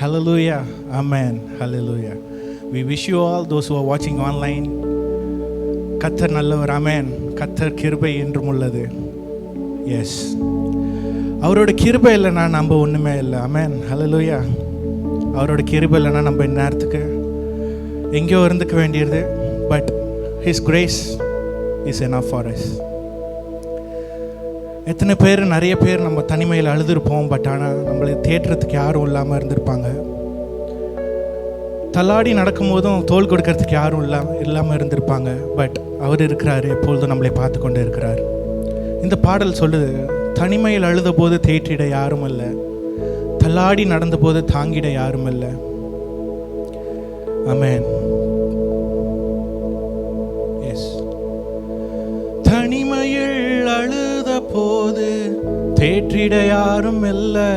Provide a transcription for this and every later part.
Hallelujah. Amen. Hallelujah. We wish you all, those who are watching online, கர்த்தர் நல்லவர். ஆமென். கர்த்தர் கிருபை என்றும் உள்ளது. எஸ், அவரோட கிருபை இல்லைன்னா நம்ம ஒன்றுமே இல்லை. ஆமென். ஹல்லேலூயா. அவரோட கிருபை இல்லைன்னா நம்ம இந்நேரத்துக்கு எங்கேயோ இருந்துக்க வேண்டியது. But His grace is enough for us. எத்தனை பேர், நிறைய பேர் நம்ம தனிமையில் அழுதுருப்போம். பட் ஆனால் நம்மளை தேற்றுறதுக்கு யாரும் இல்லாமல் இருந்திருப்பாங்க. தள்ளாடி நடக்கும் போதும் தோள் கொடுக்கறதுக்கு யாரும் இல்லாமல் இருந்திருப்பாங்க. பட் அவர் இருக்கிறாரு, எப்பொழுதும் நம்மளை பார்த்து கொண்டு இருக்கிறார். இந்த பாடல் சொல்லுது, தனிமையில் அழுத போது தேற்றிட யாரும் இல்லை, தள்ளாடி நடந்த போது தாங்கிட யாரும் இல்லை. ஆமென். எஸ், தனிமையில் அழுத போது தேற்றிட யாரும் இல்லை,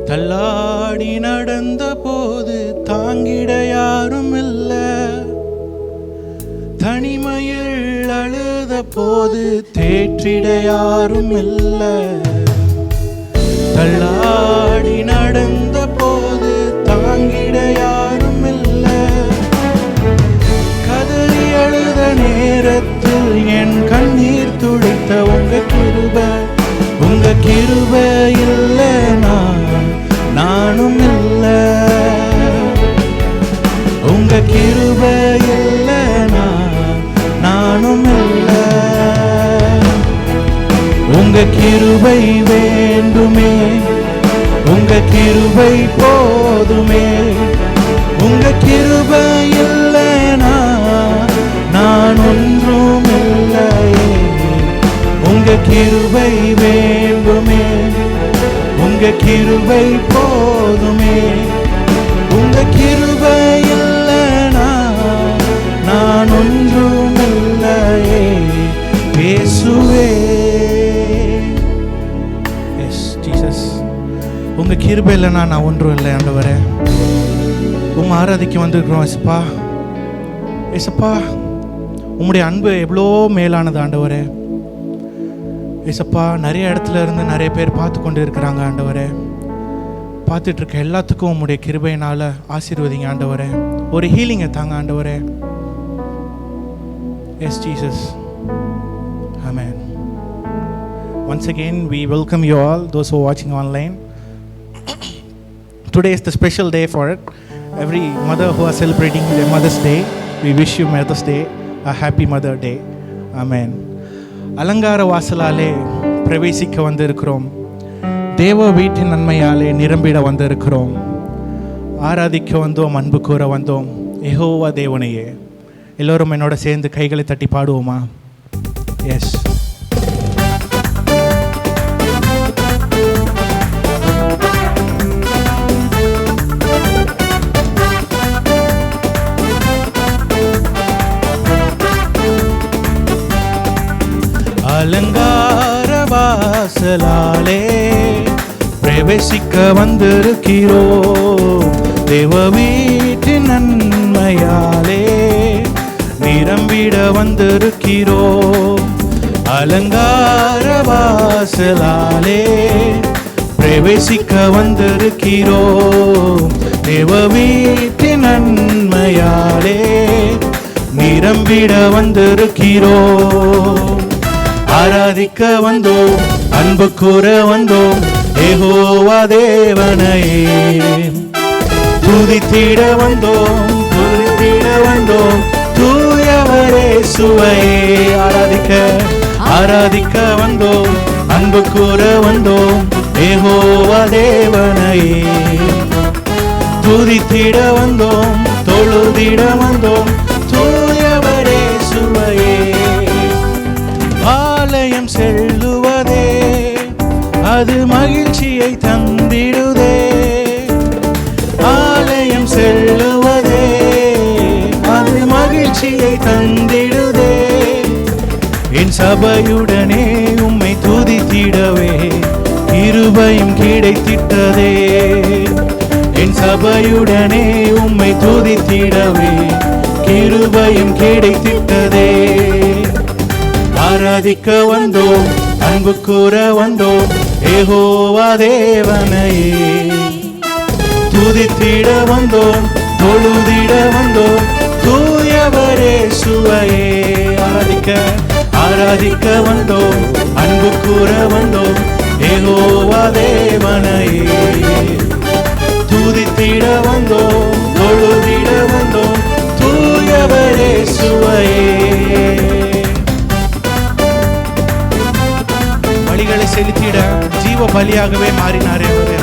தள்ளாடி நடந்த போது தாங்கிட யாரும் இல்லை. தனிமையில் அழுத போது தேற்றிட யாரும் இல்லை, தள்ளாடி நடந்த போது தாங்கிட யாரும் இல்லை. கதறி அழுத நேரத்தில் என் கண்ணீர் துடைத்த உங்க கிருபை இல்லை, நானும் இல்லை. உங்க கிருபை இல்லை, நானும் இல்லை. உங்க கிருபை வேண்டுமே, உங்க கிருபை போதுமே. உங்க கிருபை இல்லைனா நான் ஒன்றும் இல்லையே. உங்க கிருபை வேண்டுமே, உங்க கிருபை போதுமே. உங்க கிருபை இல்லைனா நான் ஒன்றும் இல்லையே. இயேசுவே. எஸ் ஜீசஸ், உங்க கிருபை இல்லைனா நான் ஒன்றும் இல்லை. ஆண்டவரே, உம்மை ஆராதிக்க வந்திருக்கிறோம். ஏசப்பா, ஏசப்பா, உம்முடைய அன்பு எவ்வளோ மேலானது ஆண்டவரே. ஏசப்பா, நிறைய இடத்துல இருந்து நிறைய பேர் பார்த்து கொண்டு இருக்கிறாங்க ஆண்டவரே. பார்த்துட்டு இருக்க எல்லாத்துக்கும் உம்முடைய கிருபையினால் ஆசீர்வதிங்க ஆண்டவரே. ஒரு ஹீலிங்கை தாங்க ஆண்டவரே. Yes Jesus. Amen. Once again we welcome you all, those who are watching online. Today is the special day for every mother who are celebrating their Mother's Day. We wish you Mother's Day a happy Mother Day. Amen. அலங்கார வாசலாலே பிரவேசிக்க வந்திருக்கிறோம். தேவ வீட்டின் நன்மையாலே நிரம்பிட வந்திருக்கிறோம். ஆராதிக்க வந்தோம், அன்பு கூற வந்தோம் யெகோவா தேவனையே. எல்லோரும் என்னோட சேர்ந்து கைகளை தட்டி பாடுவோமா? எஸ். அலங்கார வாசலாலே பிரவேசிக்க வந்திருக்கிறோம். தேவ வீட்டின் நன்மையாலே நிரம்பிட வந்திருக்கிறோம். அலங்கார வாசலாலே பிரவேசிக்க வந்திருக்கிறோம். தேவ வீட்டின் நன்மையாலே நிரம்பிட வந்திருக்கிறோம். ஆராதிக்க வந்தோம், அன்பு கூற வந்தோம் யெகோவா தேவனையே. துதித்திட வந்தோம், தூயவரே சுவையே. ஆராதிக்க வந்தோம், அன்பு கூற வந்தோம் யெகோவா தேவனையே. துதித்திட வந்தோம், தொழுதிட வந்தோம் தூயவரே சுவையே. ஆலயம் செல்லுவதே அது மகிழ்ச்சியை தந்திடுதே. ஆலயம் செல்லுவதே அது மகிழ்ச்சியை தந்திடுதே. என் சபையுடனே உம்மை துதித்திடவே கிருபையும் கிடைத்திட்டதே. என் சபையுடனே உம்மை துதித்திடவே கிருபையும் கிடைத்திட்டதே. ஆராதிக்க வந்தோம், அன்பு கூற வந்தோம் யெகோவா தேவனையே. துதித்திட வந்தோம், தொழுதிட வந்தோம், தூயவரே சுவையே. ஆராதிக்க வந்தோம், அன்பு கூற வந்தோம், யெகோவா தேவனையே. துதித்திட வந்தோம், தொழுதிட வந்தோம், தூயவரே சுவையே. பலிகளை செலுத்திட ஜீவ பலியாகவே மாறினாரே அவரு.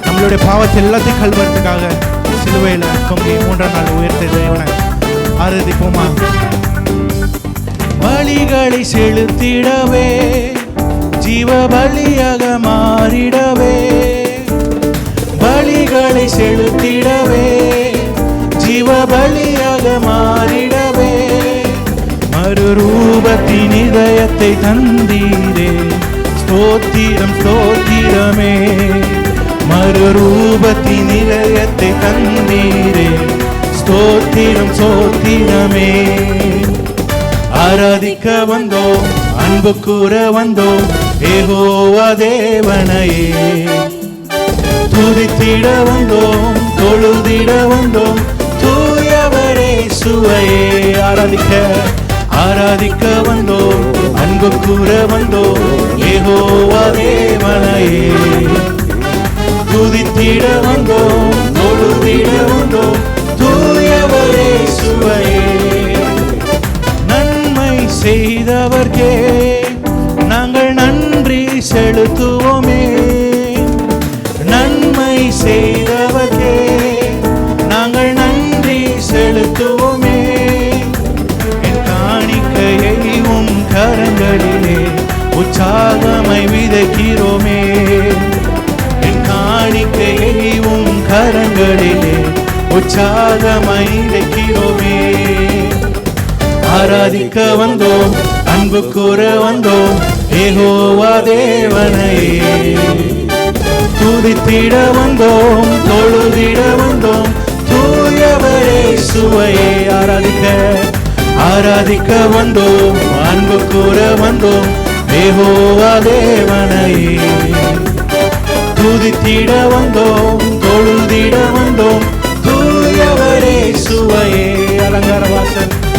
நம்மளுடைய பாவத்தை எல்லாத்தையும் கழுவுறதுக்காக சிலுவையில் தொங்கி 3ஆம் நாள் உயர்த்த தேவனை ஆராதிப்போமா? பலிகளை செலுத்திடவே, ஜீவ பலியாக மாறிடவே, பலிகளை செலுத்திடவே, ஜீவ பலியாக மாறிடவே, மறுரூபத்தின் இதயத்தை தந்தீரே, ஸ்தோத்திரம் ஸ்தோத்திரமே. மறுரூபத்தின் இதயத்தை தந்தீரே, ஸ்தோத்திரம் ஸ்தோத்திரமே. ஆராதிக்க வந்தோம், அன்பு கூற வந்தோம், யெகோவா தேவனையே. துதித்திட வந்தோம், தொழுதிட வந்தோம், தூயவரே சுவையே. ஆராதிக்க வந்தோம், அன்பு கூற வந்தோம், யெகோவா தேவனையே. துதித்திட வந்தோம், தொழுதிட வந்தோம், தூயவரே சுவையே. நன்மை செய்தவர்க்கே நாங்கள் நன்றி செலுத்துவோமே, நன்மை செய்தவர்க்கே நாங்கள் நன்றி செலுத்துவோமே. என் காணிக்கையை உம் கரங்களிலே உற்சாகமாய் விதைக்கிறோமே, என் காணிக்கையை உம் கரங்களிலே உற்சாகமாய் விதைக்கிறோமே. ஆராதிக்க வந்தோம், அன்பு கூற வந்தோம், யெகோவா தேவனையே. துதித்திட வந்தோம், தொழுதிட வந்தோம், தூயவரே சுவையே. ஆராதிக்க வந்தோம், அன்பு கூற வந்தோம், யெகோவா தேவனையே. துதித்திட வந்தோம், தொழுதிட வந்தோம், தூயவரே சுவையே.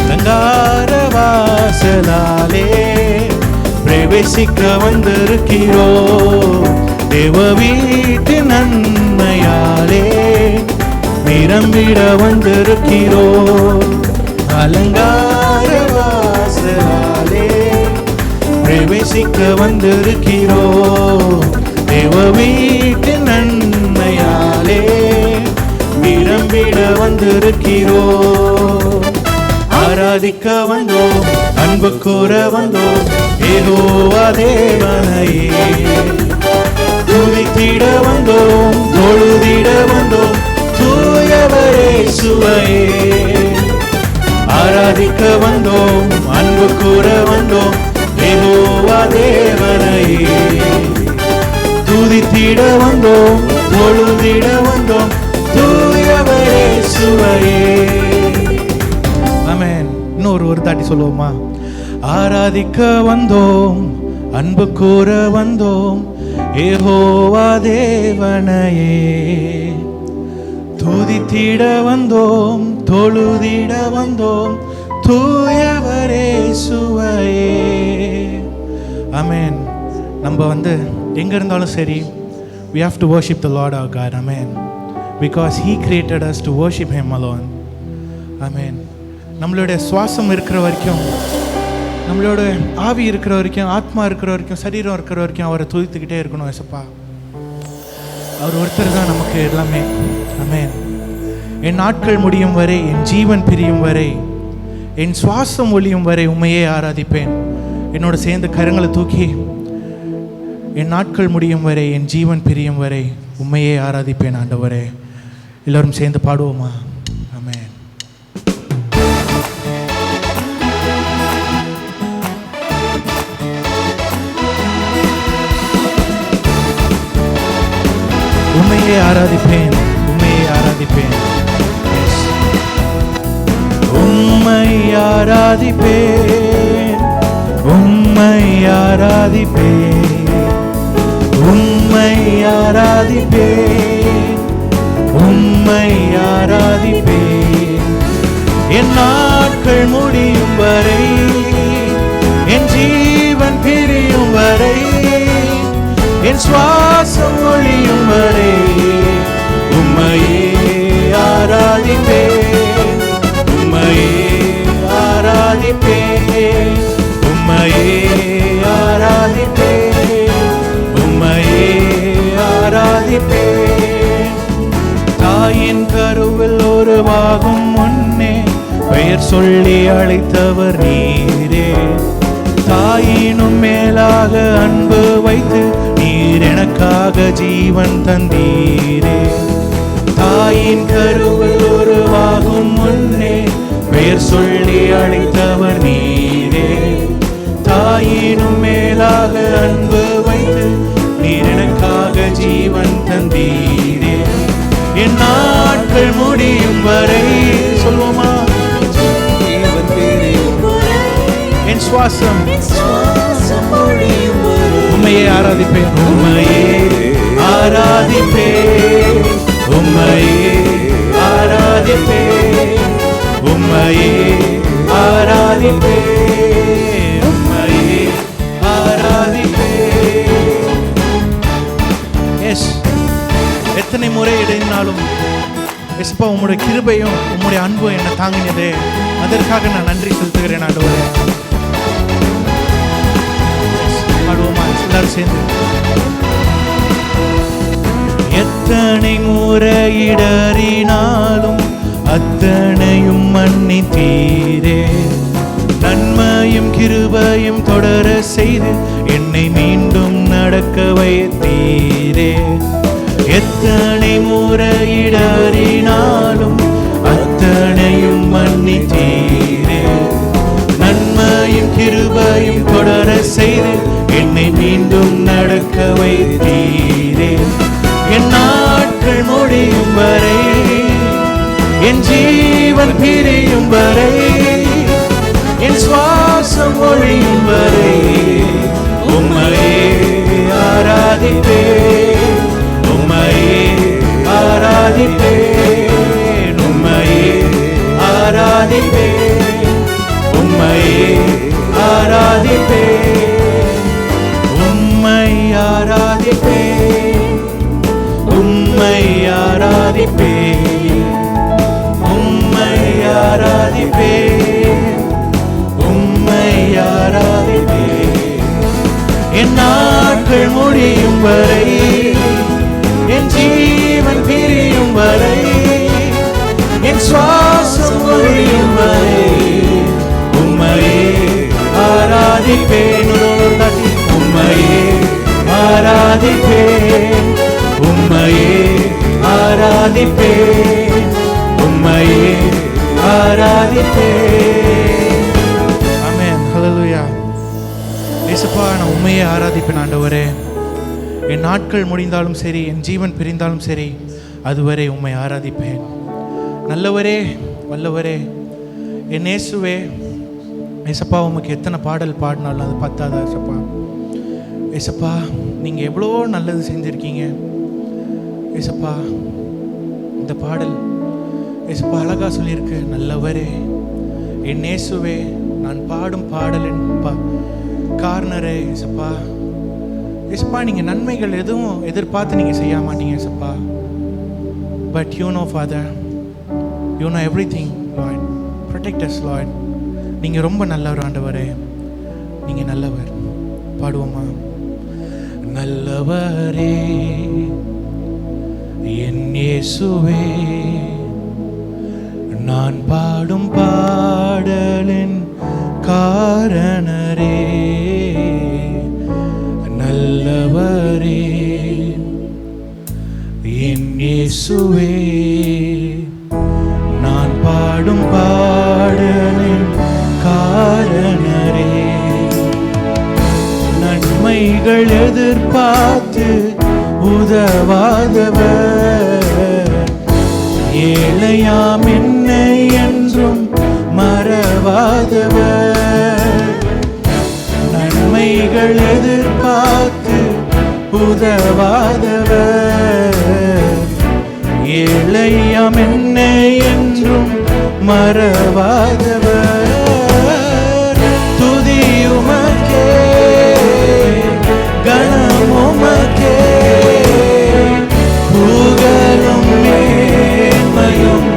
அலங்கார வாசலாலே பிரவேசிக்க வந்திருக்கிறோம், தேவ வீட்டு நன்மையாலே நிரம்பிட வந்திருக்கிறோம். அலங்கார வாசலாலே பிரவேசிக்க வந்திருக்கிறோம், தேவ வீட்டு நன்மையாலே நிரம்பிட வந்திருக்கிறோம். ஆராதிக்க வந்தோம், அன்பு கூற வந்தோம், யெகோவா தேவனையே. துதித்திட வந்தோம், தொழுதிட வந்தோம், தூயவரே சுவையே. ஆராதிக்க வந்தோம், அன்பு கூற வந்தோம், யெகோவா தேவனையே. துதித்திட வந்தோம், தொழுதிட வந்தோம், தூயவரே சுவையே. ஆமென். இன்னொரு தாட்டி சொல்லுவோமா? ஆராதிக்க வந்தோம், அன்பு கூற வந்தோம், யெகோவா தேவனையே. துதித்திட வந்தோம், தொழுதிட வந்தோம், தூயவரே சுவையே. ஆமென். நம்ம எங்க இருந்தாலும் சரி, we have to worship the Lord our God. Amen. Because he created us to worship him alone. Amen. நம்மளுடைய சுவாசம் இருக்கிற வரைக்கும், நம்மளோட ஆவி இருக்கிற வரைக்கும், ஆத்மா இருக்கிற வரைக்கும், சரீரம் இருக்கிற வரைக்கும் அவரை துதித்துக்கிட்டே இருக்கணும். ஏசப்பா, அவர் ஒருத்தர் தான் நமக்கு எல்லாமே. ஆமென். என் நாட்கள் முடியும் வரை, என் ஜீவன் பிரியும் வரை, என் சுவாசம் ஒழியும் வரை உம்மையே ஆராதிப்பேன். என்னோட சேர்ந்து கரங்களை தூக்கி, என் நாட்கள் முடியும் வரை, என் ஜீவன் பிரியும் வரை உம்மையே ஆராதிப்பேன் ஆண்டவரே. எல்லோரும் சேர்ந்து பாடுவோமா? ஆமென். உம்மையே ஆராதிப்பேன், உம்மையே ஆராதிப்பேன், உம்மை ஆராதிப்பேன், உம்மை ஆராதிப்பேன், உம்மை ஆராதிப்பேன், உம்மை ஆராதிப்பேன். என் நாட்கள் முடியும் வரை, என் ஜீவன் பிரியும் வரை, என் சுவாசம் ஒழியும் வரை உம்மையே ஆராதிப்பேன். உம்மையே ஆராதிப்பேன். உம்மையே ஆராதிப்பேன். உம்மையே ஆராதிப்பேன். தாயின் கருவில் உருவாகும் முன்னே பெயர் சொல்லி அழைத்தவர் நீரே. தாயினும் மேலாக அன்பு வைத்து நீர் எனக்காக ஜீவன் தந்தீரே. தாயின் கருவில் உருவாகும் முன்னே பெயர் சொல்லி அழைத்தவர் நீரே. தாயினும் மேலாக அன்பு வைத்து நீர் எனக்காக ஜீவன் தந்தீரே. என் நாட்கள் முடியும் வரை சொல்வோமா, என் சுவாசம் உம்மையே ஆராதிப்பேன். உம்மையே ஆராதிப்பேன். உம்மையே ஆராதிப்பேன். உம்மையே ஆராதிப்பேன். உம்மையே ஆராதிப்பேன். எஸ், எத்தனை முறை இடையினாலும் எஸ்பா உம்முடைய கிருபையும் உம்முடைய அன்பும் என்னை தாங்கினதே, அதற்காக நான் நன்றி செலுத்துகிறேன் ஆண்டவரே. பாடுவோமா எல்லாரும் சேர்ந்து? எத்தனை முறையிடறினாலும் அத்தனையும் மன்னித்தீரே. நன்மையும் கிருபையும் தொடர செய்து என்னை மீண்டும் நடக்க வைத்தீரே. எத்தனை முறையிடறினாலும் அத்தனையும் மன்னித்தீரே. நன்மையும் கிருபையும் தொடர செய்து என்னை மீண்டும் நடக்க வைத்தீரே. என் நாட்கள் முடியும் வரை, என் ஜீவன் பிரியும் வரை, என் சுவாசம் ஒழியும் வரை உம்மையே ஆராதிப்பேன். உம்மையே ஆராதிப்பேன். உம்மையே ஆராதிப்பேன். உம்மையே ஆராதிப்பேன். உம்மை ஆராதிப்பேன். உம்மை ஆராதிப்பேன். உம்மை ஆராதிப்பேன். உம்மை ஆராதிப்பேன். என் நாட்கள் முடியும் வரை, என் ஜீவன் பிரியும் வரை, என் சுவாசம் ஒழியும் வரை உம்மையே ஆராதிப்பேன். உம்மையே ஆராதிப்பேன். உம்மையே ஆராதிப்பேன். உம்மையே ஆராதிப்பேன். ஆமென். ஹல்லேலூயா. இயேசுப்பா, நான் உம்மையே ஆராதிப்பேன் ஆண்டவரே. என் நாட்கள் முடிந்தாலும் சரி, என் ஜீவன் பிரிந்தாலும் சரி, அதுவரை உம்மை ஆராதிப்பேன். நல்லவரே, வல்லவரே, என் இயேசுவே. ஏசப்பா, உமக்கு எத்தனை பாடல் பாடினாலும் அது பத்தாதா ஏசப்பா. ஏசப்பா, நீங்கள் எவ்வளோ நல்லது செஞ்சுருக்கீங்க ஏசப்பா. இந்த பாடல் ஏசப்பா அழகாக சொல்லியிருக்கு. நல்லவரே, என் இயேசுவே, நான் பாடும் பாடலின் காரணரே ஏசப்பா. ஏசப்பா, நீங்கள் நன்மைகள் எதுவும் எதிர்பார்த்து நீங்கள் செய்ய மாட்டீங்க ஏசப்பா. But you know father, you know every thing Lord. Protect as Lord. நீங்கள் ரொம்ப நல்லவர் ஆண்டவரே. நீங்கள் நல்லவர். பாடுவோமா? நல்லவரே என் இயேசுவே, நான் பாடும் பாடலின் காரணரே. நல்லவரே என் இயேசுவே, நான் பாடும் பாடலின் காரணரே. நன்மைகள் எதிர்பார்த்து உதவாதவர், ஏழையாம் என்னை என்றும் மறவாதவர். நன்மைகள் எதிர்பார்த்து உதவாதவர், ஏழையாம் என்னை என்றும் மறவாதவர். துதி உமக்கே, கணம் உமக்கே, புகழும் மேன்மையும்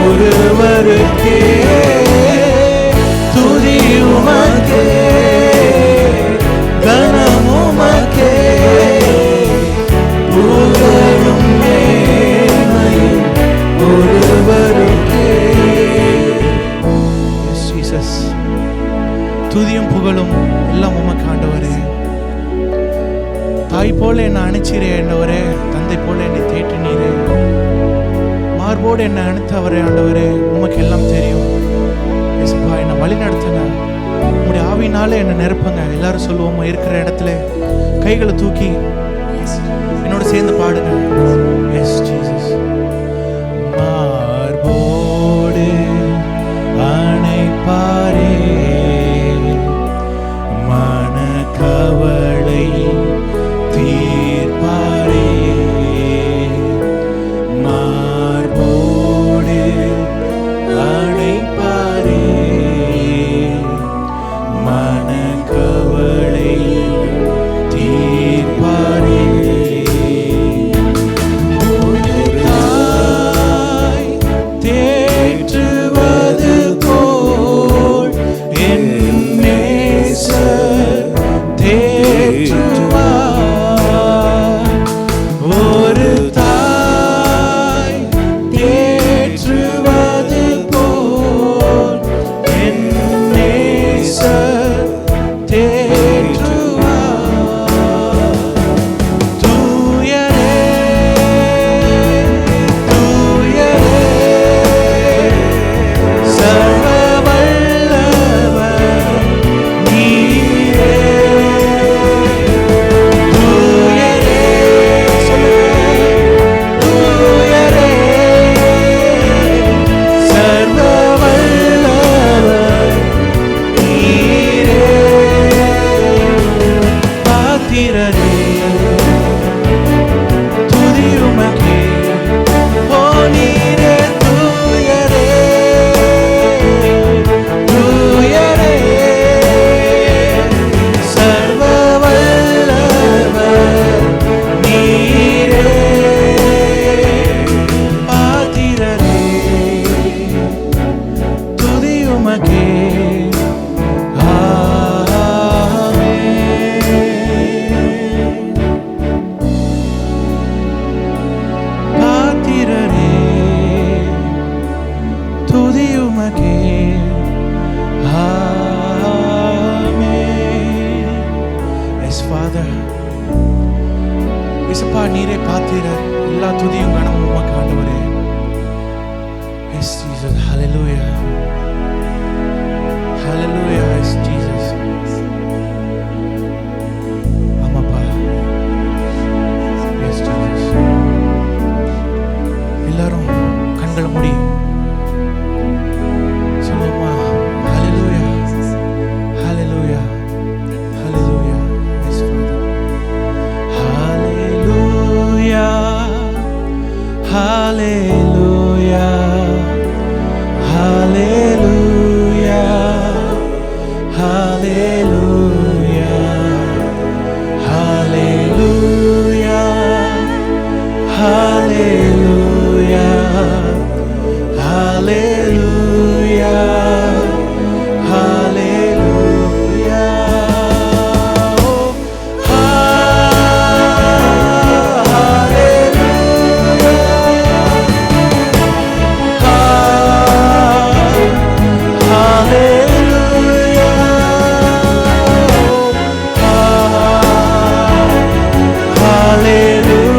ஒருவருக்கே. துதி உமக்கே, கணம் உமக்கே, புகழும் மேன்மையும் ஒருவருக்கே. Yes, Jesus. துதியும் புகழும் எல்லாம் உமக்கு ஆண்டவரே. தாய் போல என்னை அணைச்சிரே ஆண்டவரே, தந்தை போல என்னை தேற்றினீரே, மார்போடு என்னை அணைத்தவரே ஆண்டவரே. உமக்கு எல்லாம் தெரியும். எஸ்ப்பா, என்னை வழி நடத்துங்க, உங்களுடைய ஆவினால என்னை நிரப்புங்க. எல்லாரும் சொல்லுவோம், இருக்கிற இடத்துல கைகளை தூக்கி என்னோட சேர்ந்து பாடுங்க. S Jesus. மார்போடு அணைப்பாரே, மனக்கவலை தீர்ப்பாரே. மார்போடு அணைப்பாரே, மனக்கவலை தீர்ப்பாரே. ஒரு தாய் தேற்றுவது போல் என் நேசர் தேற்றுவார். ஒரு தாய் தேற்றுவது போல் என் நேசர் தேற்றுவார். தூயரே, தூயரே, சர்வ வல்லவர் நீரே. தூயரே, தூயரே, சர்வ வல்லவர் நீரே. பாத்திரரே, துதி உமக்கே. ஓ நீரே தூயரே, தூயரே, சர்வ வல்லவர் நீரே. பாத்திரரே, துதி உமக்கே. பாத்திரரே, துதி உமக்கே. எஸ் ஃபாதர், இசப்பா நீரே பாத்திரர், எல்லா துதியும் கணமும் உமக்கு ஆண்டவரே. Yes Jesus. Hallelujah, hallelujah. Yes Jesus. ஆமாப்பா. Yes Jesus. எல்லாரும் கண்களை மூடி சொல்லுமா, hallelujah, hallelujah, hallelujah. Yes father. Hallelujah, hallelujah, hallelujah, hallelujah, hallelujah, hallelujah, hallelujah, hallelujah. Hallelujah.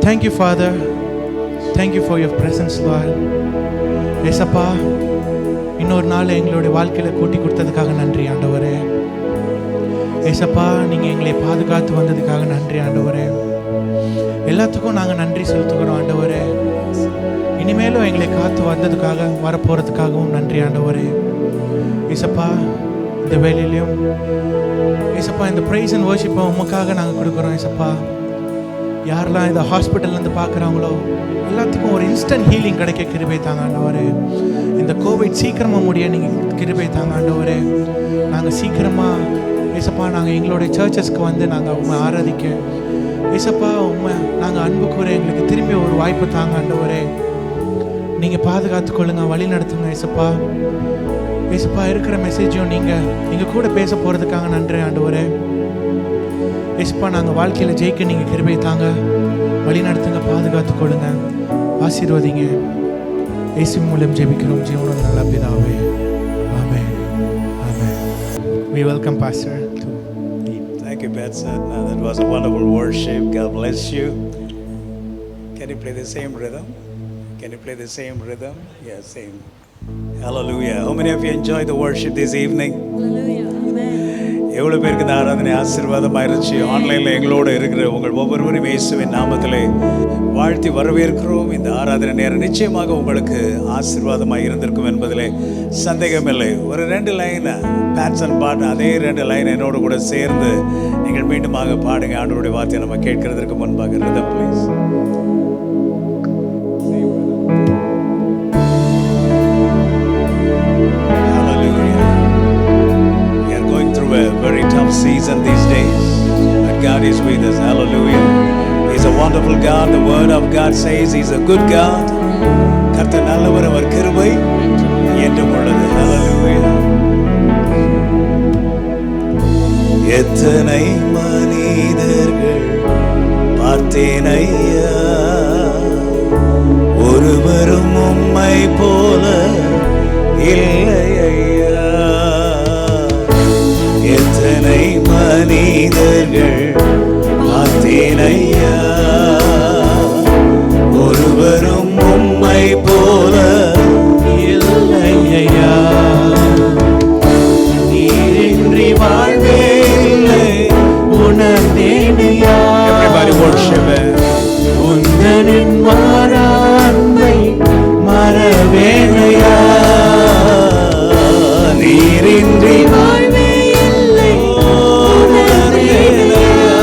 Thank you, Father. Thank you for your presence, Lord. ஏசப்பா, இன்னொரு நாள் எங்களுடைய வாழ்க்கையில் கூட்டி கொடுத்ததுக்காக நன்றி ஆண்டவரே. ஏசப்பா, நீங்கள் எங்களை பாதுகாத்து வந்ததுக்காக நன்றி ஆண்டவரே. எல்லாத்துக்கும் நாங்கள் நன்றி செலுத்துக்கிறோம் ஆண்டவரே. இனிமேலும் எங்களை காத்து வந்ததுக்காக வரப்போகிறதுக்காகவும் நன்றி ஆண்டவரே. ஏசப்பா, இந்த வேலையிலையும் ஏசப்பா இந்த ப்ரைஸ் அண்ட் வர்ஷிப்பை உமக்காக நாங்கள் கொடுக்குறோம். ஏசப்பா, யாரெல்லாம் இந்த ஹாஸ்பிட்டல்லேருந்து பார்க்குறாங்களோ எல்லாத்துக்கும் ஒரு இன்ஸ்டன்ட் ஹீலிங் கிடைக்க கிருபை தாங்க ஆண்டவரே. இந்த கோவிட் சீக்கிரமாக முடிய நீங்கள் கிருபை தாங்க ஆண்டவரே. நாங்கள் சீக்கிரமாக ஏசப்பா நாங்கள் எங்களுடைய சர்ச்சஸ்க்கு வந்து நாங்கள் உண்மை ஆராதிக்க ஏசப்பா உண்மை நாங்கள் அன்பு கூற எங்களுக்கு திரும்பி ஒரு வாய்ப்பு தாங்க ஆண்டவரே. நீங்கள் பாதுகாத்துக்கொள்ளுங்க, வழி நடத்துங்க ஏசப்பா. ஏசப்பா இருக்கிற மெசேஜையும் நீங்கள் எங்கள் கூட பேச போகிறதுக்காக நன்றி ஆண்டவரே. ஏசப்பா நாங்கள் வாழ்க்கையில் ஜெயிக்க நீங்கள் கிருபை தாங்க, வழி நடத்துங்க, பாதுகாத்து கொள்ளுங்க, ஆசீர்வதிங்க. இயேசு மூலம் ஜெபிக்கிறோம் ஜீவனோட நல்ல பிதாவே. ஆமென். ஆமென். We welcome Pastor to lead. Thank you, Betson. That was a wonderful worship. God bless you. Can you play the same rhythm? Can you play the same rhythm? Yeah, same. Hallelujah. How many of you enjoyed the worship this evening? Hallelujah. எவ்வளோ பேருக்கு இந்த ஆராதனை ஆசீர்வாதமாக இருந்துச்சு? ஆன்லைனில் எங்களோடு இருக்கிற உங்கள் ஒவ்வொருவரும் இயேசுவின் நாமத்திலே வாழ்த்தி வரவேற்கிறோம். இந்த ஆராதனை நேரம் நிச்சயமாக உங்களுக்கு ஆசீர்வாதமாக இருந்திருக்கும் என்பதிலே சந்தேகமில்லை. ஒரு 2 லைன் பேட்சன் பாட்டு, அதே 2 லைன் என்னோடு கூட சேர்ந்து நீங்கள் மீண்டுமாக பாடுங்க. ஆண்டவருடைய வார்த்தையை நம்ம கேட்கிறதுக்கு முன்பாக rhythm please. A very tough season these days, but God is with us. Hallelujah. He's a wonderful God. The word of God says He's a good God. கர்த்தர் நல்லவர், அவர் கிருபை என்றும் உள்ளது. Hallelujah. எத்தனை மனிதர்கள் பார்த்தேன் ஐயா, ஒருவரும் உம்மை போல இல்லை ஐயா. எத்தனை மனிதர்கள் பார்த்தேன் ஐயா, ஒருவரும் உம்மை போல இல்லை ஐயா. நீரின்றி வாழ்வே இல்லை உணர்ந்தேன் ஐயா. Everybody worship it. உந்தனின் மாறா அன்பை மறவேன் ஐயா. நீரின்றி வாழ்வே இல்லை உணர்ந்தேன் ஐயா.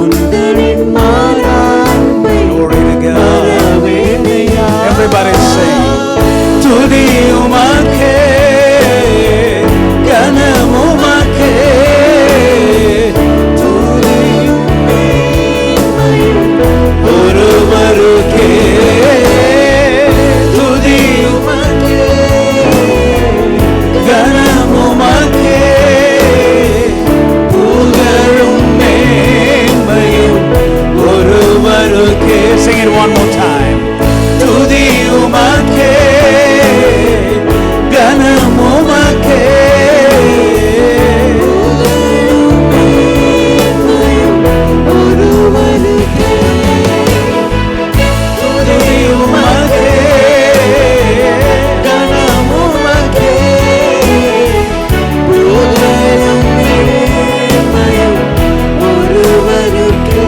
உந்தனின் மாறா அன்பை மறவேன் ஐயா. Everybody say துதி உமக்கே, கனம் உமக்கே, துதியும் மேன்மையும் ஒருவருக்கே. துதி உமக்கே, கனம் உமக்கே, புகழும் மேன்மையும் ஒருவருக்கே. Sing it one more time. துதி உமக்கே, கனம் உமக்கே, புகழும் மேன்மையும் ஒருவருக்கே. துதி உமக்கே, கனம் உமக்கே, புகழும் மேன்மையும் ஒருவருக்கே.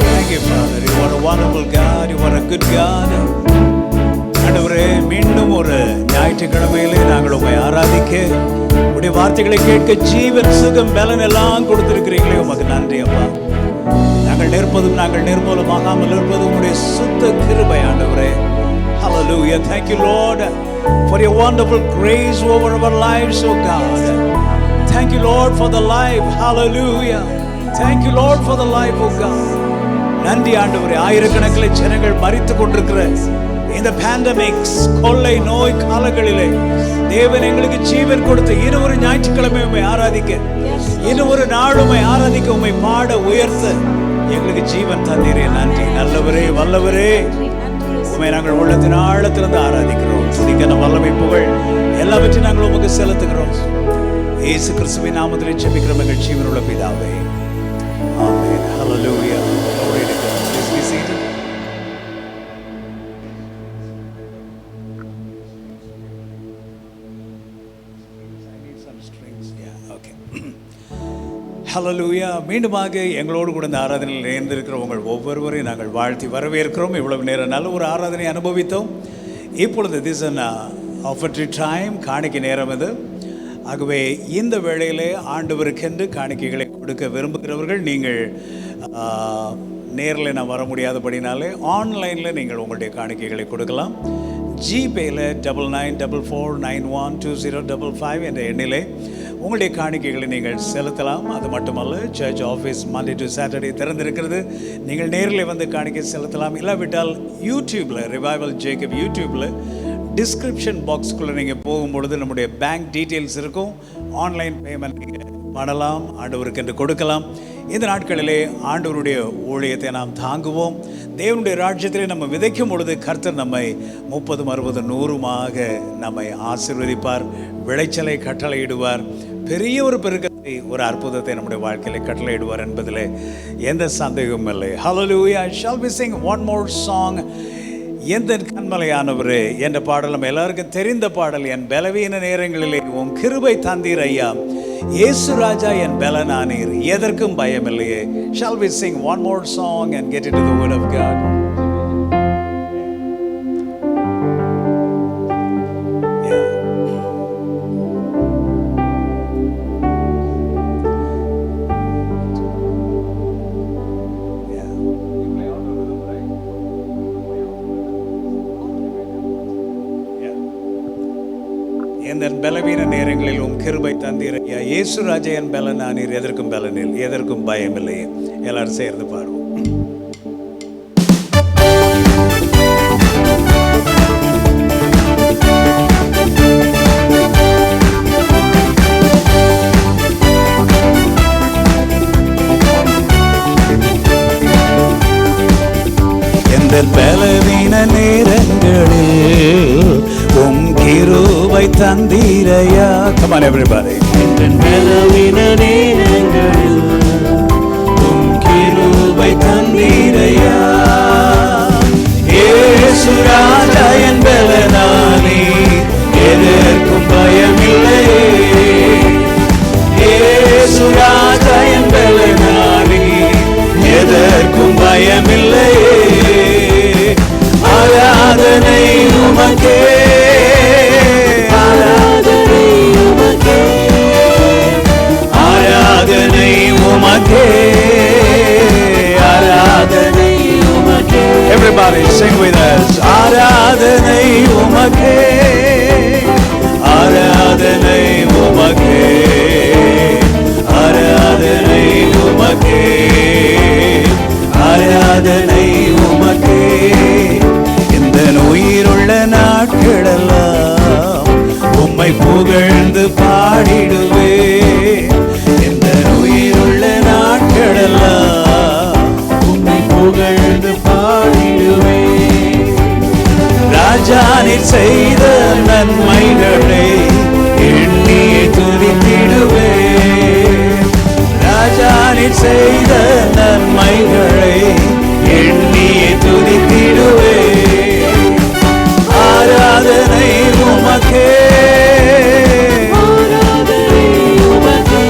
Thank you, Father. You are a wonderful God. You are a good God. ஆண்டவரே, மீண்டும் ஒரு ஞாயிற்றுக்கிழமையிலே நாங்கள் உம்மை ஆராதிக்க, உடைய வார்த்தைகளை கேட்க ஜீவன் சுகம் பலன் எல்லாம் கொடுத்திருக்கிறீங்களே, உமக்கு நன்றி அப்பா. நாங்கள் நிற்பதும் நாங்கள் நிர்மூலமாகாமல் இருப்பதும் உடைய சுத்த கிருபை ஆண்டவரே. Hallelujah. Thank you, Lord, for your wonderful grace over our lives, oh God. Thank you, Lord, for the life. Hallelujah. Thank you, Lord, for the life, oh God. நன்றி ஆண்டவரே. ஆயிரக்கணக்கில் ஜனங்கள் மரித்து கொண்டிருக்கிற இந்த பேண்டமிக்ஸ் கொள்ளை நோய் காலங்களிலே தேவன் எங்களுக்கு ஜீவன் கொடுத்து இன்னும் ஒரு ஞாயிற்றுக்கிழமை உம்மை ஆராதிக்க, இன்னும் ஒரு நாள் உம்மை ஆராதிக்க, உம்மை பாட உயர்த்த எங்களுக்கு ஜீவன் தந்தீரே. நன்றி நல்லவரே, வல்லவரே. உம்மை நாங்கள் உள்ளத்தின் ஆழத்திலிருந்து ஆராதிக்கிறோம். துதிக்கான வல்லமை, புகழ் எல்லாவற்றையும் நாங்கள் உமக்கு செலுத்துகிறோம். இயேசு கிறிஸ்துவின் நாமத்திலே ஜெபிக்கிறோம் எங்கள் ஜீவனுள்ள பிதாவே. ஆமென். ஹல்லேலூயா. Glory to God. Please be seated. ஹல்லேலூயா. மீண்டுமாக எங்களோடு கூட இந்த ஆராதனையில் இணைந்திருக்கிற உங்கள் ஒவ்வொருவரையும் நாங்கள் வாழ்த்தி வரவேற்கிறோம். இவ்வளவு நேரம் நல்ல ஒரு ஆராதனை அனுபவித்தோம். இப்பொழுது திஸ் அன் ஆஃபர்ட்ரி டைம், காணிக்கை நேரம் இது. ஆகவே இந்த வேளையிலே ஆண்டவருக்கென்று காணிக்கைகளை கொடுக்க விரும்புகிறவர்கள், நீங்கள் நேரில் நான் வர முடியாதபடினாலே ஆன்லைனில் நீங்கள் உங்களுடைய காணிக்கைகளை கொடுக்கலாம். ஜிபேயில் 9944912055 என்ற எண்ணிலே உங்களுடைய காணிக்கைகளை நீங்கள் செலுத்தலாம். அது மட்டுமல்ல, church office Monday to Saturday திறந்திருக்கிறது. நீங்கள் நேரில் வந்து காணிக்கை செலுத்தலாம். இல்லாவிட்டால் யூடியூப்பில், ரிவைவல் ஜேக்கப் யூடியூப்பில் டிஸ்கிரிப்ஷன் பாக்ஸ்குள்ளே நீங்கள் போகும்பொழுது நம்முடைய பேங்க் டீட்டெயில்ஸ் இருக்கும். ஆன்லைன் பேமெண்ட் நீங்கள் பண்ணலாம், ஆண்டவருக்கு என்று கொடுக்கலாம். இந்த நாட்களிலே ஆண்டவருடைய ஊழியத்தை நாம் தாங்குவோம். தேவனுடைய ராஜ்யத்திலே நம்ம விதைக்கும் பொழுது கர்த்தர் நம்மை 30, 60, 100மாக நம்மை ஆசீர்வதிப்பார். விளைச்சலை கட்டளையிடுவார். பெரிய ஒரு பெருக்கத்தை, ஒரு அற்புதத்தை நம்முடைய வாழ்க்கையில கட்டளையிடுவார் என்பதிலே எந்த சந்தேகமும் இல்லை. Hallelujah. Shall we sing one more song? எந்த கண்மலையானவரே என்ற பாடல் நம்ம எல்லாருக்கும் தெரிந்த பாடல். என் பலவீன நேரங்களிலே உன் கிருபை தந்தீர் ஐயா, இயேசு ராஜா என் பலனானீர், எதற்கும் பயமில்லையே. Shall we sing one more song and get into the word of God? என் பலவீன நேரங்களில் உம் கிருபை தந்தீர் ஐயா, இயேசு ராஜா என் பலனானீர், எதற்கும் பலனில், எதற்கும் பயமில்லை. எல்லாரும் சேர்ந்து பாடுவோம். எந்த பலவீன நேரங்களில் உம் கிருபை தந்தீரையா. Come on everybody. என் பலவீன நேரங்களில் உம் கிருபை தந்தீரையா, இயேசு ராஜா என் பலனானீர், எதற்கும் பயமில்லையே. இயேசு ராஜா என் பலனானீர், எதற்கும் பயமில்லையே. ஆராதனை உமக்கே, ஆராதனை உமக்கே, ஆராதனை உமக்கே, ஆராதனை உமக்கே. Everybody sing with us. ஆராதனை உமக்கே, ஆராதனை உமக்கே, ஆராதனை உமக்கே, ஆராதனை உமக்கே. இந்த உயிருள்ள நாட்களெல்லாம் உம்மை புகழ்ந்து பாடிடுவே. இந்த உயிருள்ள நாட்களெல்லாம் உம்மை புகழ்ந்து பாடிடுவே. ராஜா நீர் செய்த நன்மைகளை எண்ணி துதித்திடுவே. ராஜா நீர் செய்த நன்மைகளை எண்ணி துதித்திடுவே. ஆராதனை உமக்கே, ஆராதனை உமக்கே,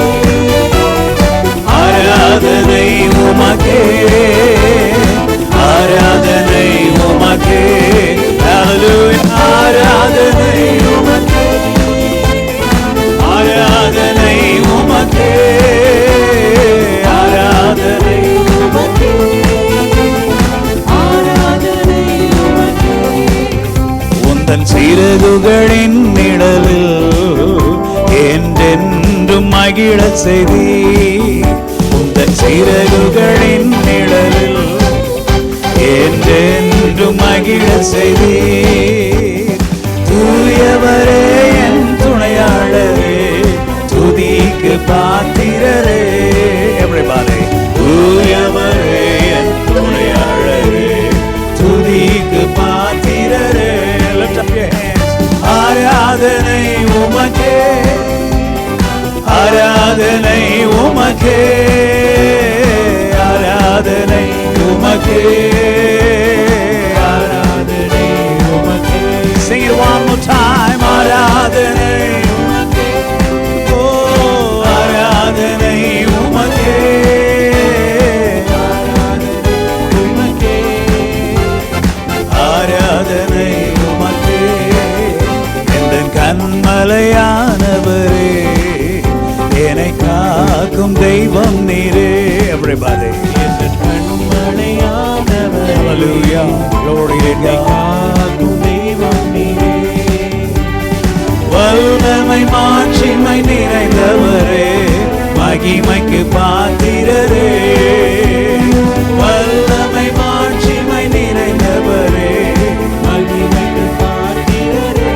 ஆராதனை உமக்கே, ஆராதனை உமக்கே. Hallelujah. ஆராதனை உமக்கே, ஆராதனை உமக்கே, ஆராதனை உமக்கே, ஆராதனை உமக்கே. உந்தன் சிறகுகளின் நிழலில் என்றென்றும் மகிழ செய்தி. உந்தன் சிறகுகளின் நிழலில் என்றென்றும் மகிழ செய்தி. தூயவரே என் உமக்கே, ஆராதனை உமக்கே, ஆராதனை உமக்கே, ஆராதனை உமக்கே. Sing it one more time. ஆராதனை உமக்கே, ஓ ஆராதனை உமக்கே, ஆராதனை உமக்கே, ஆராதனை உமக்கே. எந்த கண்மலையானவரே, என்னை காக்கும் தெய்வம் நீரே. Everybody. எந்த கண்மலையானவரே, hallelujah, glory to God. காக்கும் தெய்வம் நீரே. வல்லமை மாட்சிமை நிறைந்தவரே, மகிமைக்கு பாத்திரரே. வல்லமை மாட்சிமை நிறைந்தவரே, மகிமைக்கு பாத்திரரே.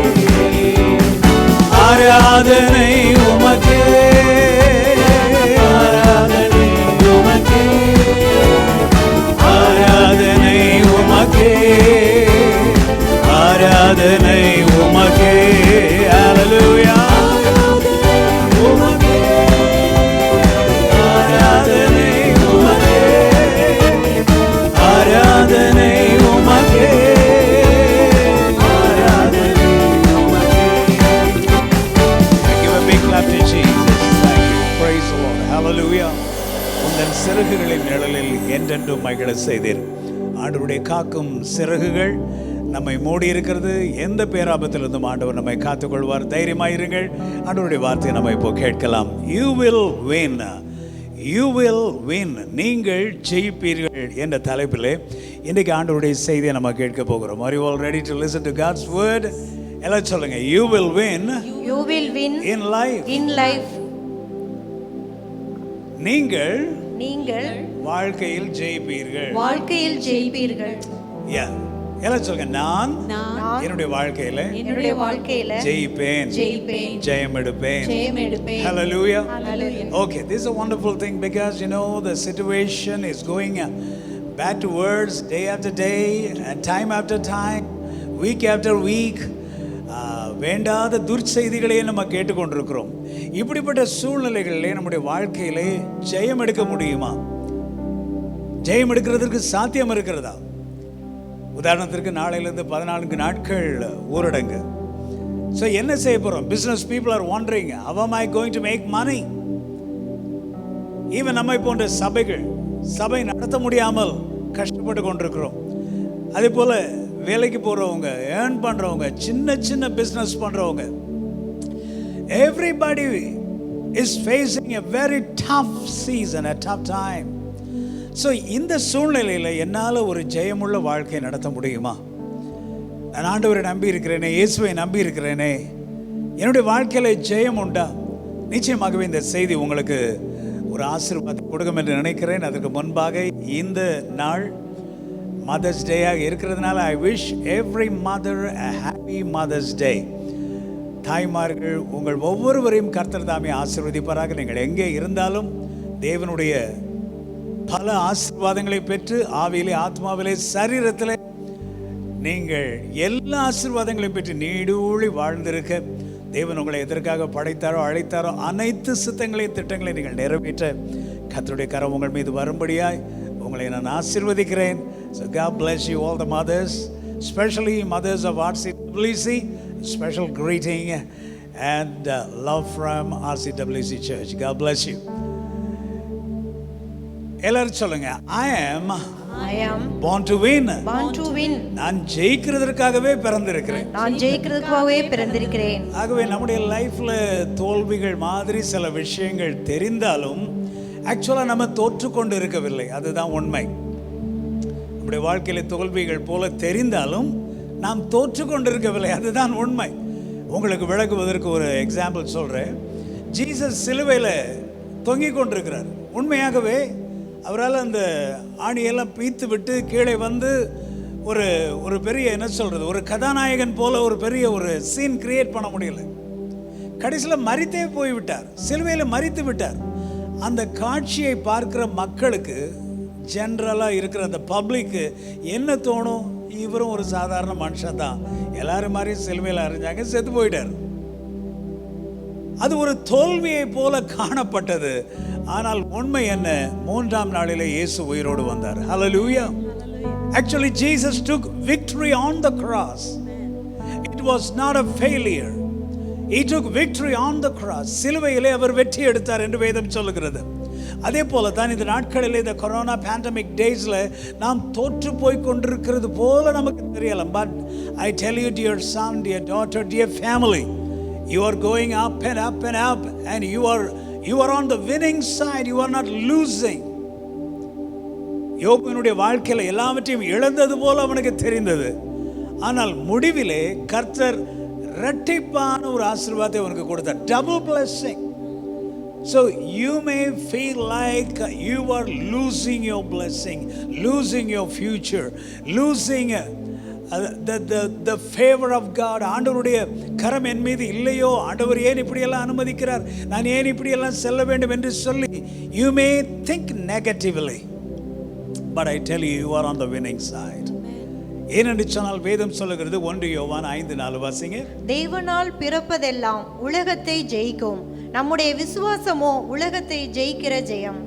ஆராதனை உமக்கே, ஆராதனை உமக்கே, ஆராதனை உமக்கே, ஆராதனை உமக்கே. Hallelujah. உமக்கே, ஆராதனை உமக்கே, ஆராதனை உமக்கே, ஆராதனை உமக்கே. Give a big clap to Jesus. Thank you. Praise the Lord. Hallelujah. உந்தன் சிறகுகளின் நிழலில் என்றென்றும் மகிழ செய்தீர். ஆண்டவருடைய காக்கும் சிறகுகள் நம்மை மூடி இருக்கிறது. எந்த பேராபத்திலிருந்தும் ஆண்டவர் நம்மை காத்துக்கொள்வார். தைரியமாயிருங்கள். ஆண்டவருடைய வார்த்தையை நம்ம இப்போ கேட்கலாம். You will win. You will win. நீங்கள் ஜெயிப்பீர்கள் என்ற தலைப்பில் இன்றைக்கு ஆண்டவருடைய செய்தியை நம்ம கேட்க போகிறோம். Are you all ready to listen to God's word? எல்லாம் சொல்லுங்க. You will win. You will win in life. in life. நீங்கள் வாழ்க்கையில் ஜெயிப்பீர்கள். Yeah. எல்லாம் சொல்லுங்க. நான் என்னுடைய வாழ்க்கையில ஜெயிப்பேன், ஜெயம் எடுப்பேன். Hallelujah. Okay, this is a wonderful thing because you know the situation is going back to words day after day and time after time, week after week. வேண்டாத துர்ச்செய்திகளையே நம்ம கேட்டுக்கொண்டிருக்கிறோம். இப்படிப்பட்ட சூழ்நிலைகளிலே நம்முடைய வாழ்க்கையிலே ஜெயம் எடுக்க முடியுமா? ஜெயம் எடுக்கிறதுக்கு சாத்தியம் இருக்கிறதா? உதாரணத்திற்கு நாளையிலிருந்து 14 நாட்கள் ஊரடங்கு. ஸோ என்ன செய்ய போகிறோம்? Business people are wandering, how am I going to make money? Even நம்மை போன்ற சபை நடத்த முடியாமல் கஷ்டப்பட்டு கொண்டிருக்கிறோம். அதே போல் வேலைக்கு போகிறவங்க, ஏர்ன் பண்ணுறவங்க, சின்ன பிஸ்னஸ் பண்ணுறவங்க, everybody is facing a very tough season, a tough time. So இந்த சூழ்நிலையில் என்னால் ஒரு ஜெயமுள்ள வாழ்க்கையை நடத்த முடியுமா? நான் ஆண்டவரை நம்பி இருக்கிறேனே, இயேசுவை நம்பி இருக்கிறேனே, என்னுடைய வாழ்க்கையில் ஜெயம் உண்டா? நிச்சயமாகவே இந்த செய்தி உங்களுக்கு ஒரு ஆசீர்வாதம் கொடுக்கும் என்று நினைக்கிறேன். அதற்கு முன்பாக இந்த நாள் மதர்ஸ் டேயாக இருக்கிறதுனால I wish every mother a happy mother's day. தாய்மார்கள் உங்கள் ஒவ்வொருவரையும் கர்த்தர் தாமே ஆசீர்வதிப்பாராக. நீங்கள் எங்கே இருந்தாலும் தேவனுடைய பல ஆசீர்வாதங்களை பெற்று ஆவியிலே, ஆத்மாவிலே, சரீரத்திலே நீங்கள் எல்லா ஆசீர்வாதங்களையும் பெற்று நீடூழி வாழ்ந்திருக்க தேவன் உங்களை எதற்காக படைத்தாரோ அழைத்தாரோ அனைத்து சித்தங்களையும் திட்டங்களையும் நீங்கள் நிறைவேற்ற கர்த்தருடைய கரம் உங்கள் மீது வரும்படியாய் உங்களை நான் ஆசீர்வதிக்கிறேன். So God bless you all the mothers, especially mothers of RCWC. Special greeting and love from RCWC Church. God bless you. எல்லாரும் சொல்லுங்க. I am born to win. நான் ஜெயிக்கிறதற்காகவே பிறந்திருக்கிறேன். ஆகவே நம்முடைய லைஃப்ல தோல்விகள் மாதிரி சில விஷயங்கள் தெரிந்தாலும் ஆக்சுவலா நம்ம தோற்றுக்கொண்டு இருக்கவில்லை. அதுதான் உண்மை. நம்முடைய வாழ்க்கையில தோல்விகள் போல தெரிந்தாலும் நாம் தோற்றுக்கொண்டு இருக்கவில்லை. அதுதான் உண்மை. உங்களுக்கு விளக்குவதற்கு ஒரு எக்ஸாம்பிள் சொல்றேன். ஜீசஸ் சிலுவையில் தொங்கிக் கொண்டிருக்கிறார். உண்மையாகவே அவரால் அந்த ஆணியெல்லாம் பீத்து விட்டு கீழே வந்து ஒரு பெரிய என்ன சொல்கிறது, ஒரு கதாநாயகன் போல ஒரு பெரிய ஒரு சீன் கிரியேட் பண்ண முடியல. கடைசியில் மரித்தே போய்விட்டார், சிலுவையில் மரித்து விட்டார். அந்த காட்சியை பார்க்குற மக்களுக்கு, ஜென்ரலாக இருக்கிற அந்த பப்ளிக்கு என்ன தோணும்? இவரும் ஒரு சாதாரண மனுஷன் தான், எல்லாரும் மாதிரி சிலுவையில் அறிஞ்சாங்க, செத்து போயிட்டார். அது ஒரு தோல்வியை போல காணப்பட்டது. ஆனால் உண்மை என்ன? 3ஆம் நாளிலே இயேசு உயிரோடு வந்தார். Hallelujah. Actually Jesus took victory on the cross. It was not a failure. He took victory on the cross. சிலுவையிலே அவர் வெற்றி எடுத்தார் என்று வேதம் சொல்லுகிறது. அதே போல தான் இந்த நாட்களில் இந்த கொரோனா பேண்டமிக் டேஸ்ல நாம் தோற்று போய் கொண்டிருக்கிறது போல நமக்கு தெரியலாம். But I tell you dear son, dear daughter, dear family, you are going up and up and up and you are on the winning side. You are not losing. யோபுவினுடைய வாழ்க்கையில எல்லாவற்றையும் இழந்தது போல அவனுக்கு தெரிந்தது. ஆனால் முடிவிலே கர்த்தர் இரட்டிப்பான ஒரு ஆசீர்வாதத்தை அவனுக்கு கொடுத்தார். Double blessing. So you may feel like you are losing your blessing, losing your future, losing the favor of God. ஆண்டவருடைய கரம் என் மீது இல்லையோ, ஆண்டவர் ஏன் இப்படியெல்லாம் அனுமதிக்கிறார், நான் ஏன் இப்படியெல்லாம் செல்ல வேண்டும் என்று சொல்லி you may think negatively, but I tell you, you are on the winning side. ஏனென்று சொன்னால் வேதம் சொல்லுகிறது 1 யோவான் 5:4 வாசிங்க. தேவனால் பிறப்பதெல்லாம் உலகத்தை ஜெயிக்கும், நம்முடைய விசுவாசமோ உலகத்தை ஜெயிக்கிற ஜெயம்.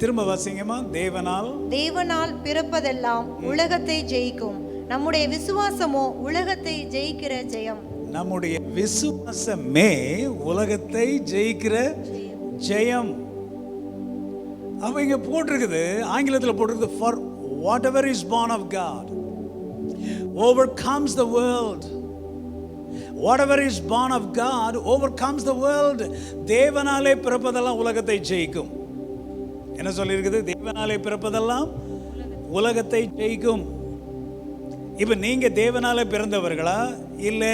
திரும்ப வாசிங்கம்மா. தேவனால் பிறப்பதெல்லாம் உலகத்தை ஜெயிக்கும், நம்முடைய விசுவாசமோ உலகத்தை ஜெயிக்கிற ஜெயம். நம்முடைய விசுவாசமே உலகத்தை ஜெயிக்கிற ஜெயம். அவங்க போட்டிருக்குது, ஆங்கிலத்தில் போட்டிருக்குது, for whatever is born of God overcomes the world. Whatever is born of God overcomes the world. தேவனாலே பிறப்பதெல்லாம் உலகத்தை ஜெயிக்கும். என்ன சொல்லியிருக்குது? தேவனாலே பிறப்பதெல்லாம் உலகத்தை ஜெயிக்கும். இப்போ நீங்க தேவனாலே பிறந்தவர்களா இல்லை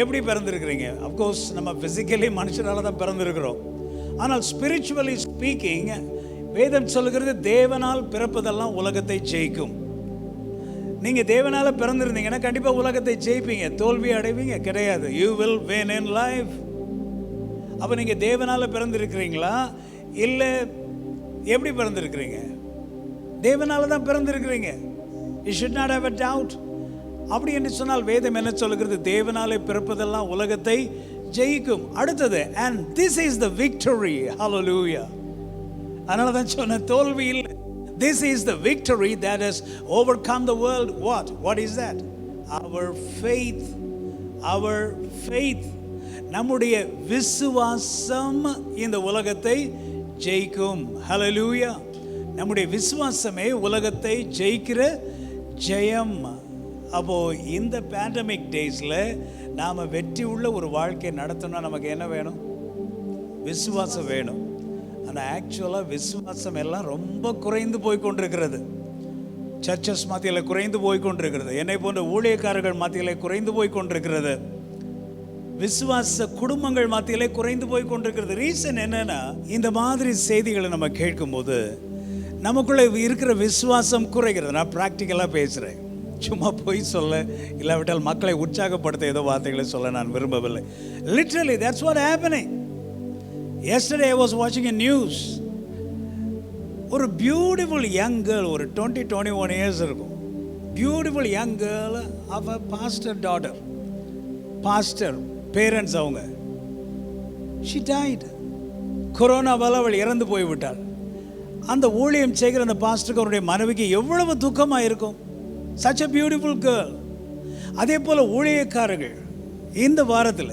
எப்படி பிறந்திருக்கிறீங்க? அஃப்கோர்ஸ் நம்ம பிசிக்கலி மனுஷனால தான் பிறந்திருக்கிறோம். ஆனால் ஸ்பிரிச்சுவலி ஸ்பீக்கிங் வேதம் சொல்லுகிறது தேவனால் பிறப்பதெல்லாம் உலகத்தை ஜெயிக்கும். நீங்க தேவனால பிறந்திருந்தீங்கன்னா கண்டிப்பா உலகத்தை ஜெயிப்பீங்க. தோல்வி அடைவீங்க கிடையாது. You will win in life. அப்ப நீங்க தேவனால பிறந்திருக்கிறீங்களா இல்ல எப்படி பிறந்திருக்கிறீங்க? தேவனால தான் பிறந்திருக்கிறீங்க. You should not have a doubt. அப்படி என்று சொன்னால் வேதம் என்ன சொல்லுகிறது? தேவனாலே பிறப்பதெல்லாம் உலகத்தை ஜெயிக்கும். அடுத்தது, and this is the victory. Hallelujah. அதனால தான் சொன்ன தோல்வி இல்லை. This is the victory that has overcome the world. What is that? Our faith. Our faith. நம்முடைய விசுவாசம் இந்த உலகத்தை ஜெயிக்கும். Hallelujah. நம்முடைய விசுவாசமே உலகத்தை ஜெயிக்கிற ஜெயம். அப்போ இந்த பேண்டமிக் டேஸ்ல நாம வெற்றி உள்ள ஒரு வாழ்க்கை நடத்தணும்னா நமக்கு என்ன வேணும்? விசுவாசம் வேணும். ஆனால் ஆக்சுவலாக விசுவாசம் எல்லாம் ரொம்ப குறைந்து போய் கொண்டிருக்கிறது. சர்ச்சஸ் மத்தியில் குறைந்து போய் கொண்டிருக்கிறது. என்னை போன்ற ஊழியக்காரர்கள் மத்தியில் குறைந்து போய் கொண்டிருக்கிறது. விசுவாச குடும்பங்கள் மத்தியிலே குறைந்து போய் கொண்டிருக்கிறது. ரீசன் என்னன்னா, இந்த மாதிரி செய்திகளை நம்ம கேட்கும்போது நமக்குள்ள இருக்கிற விசுவாசம் குறைகிறது. நான் ப்ராக்டிக்கலாக பேசுகிறேன், சும்மா போய் சொல்ல இல்லாவிட்டால் மக்களை உற்சாகப்படுத்த ஏதோ வார்த்தைகளை சொல்ல நான் விரும்பவில்லை. Literally that's what happening. Yesterday I was watching a news. ஒரு பியூட்டிஃபுல் யங் கேர்ள், ஒரு 20-21 இயர்ஸ் இருக்கும், beautiful young girl of a pastor daughter, pastor parents அவங்க. she died. கொரோனாவால் அவள் இறந்து போய்விட்டாள். அந்த ஊழியம் செய்கிற அந்த பாஸ்டருக்கு அவருடைய மனைவிக்கு எவ்வளவு துக்கமாக இருக்கும். such a beautiful girl. அதே போல் ஊழியக்காரர்கள் இந்த வாரத்தில்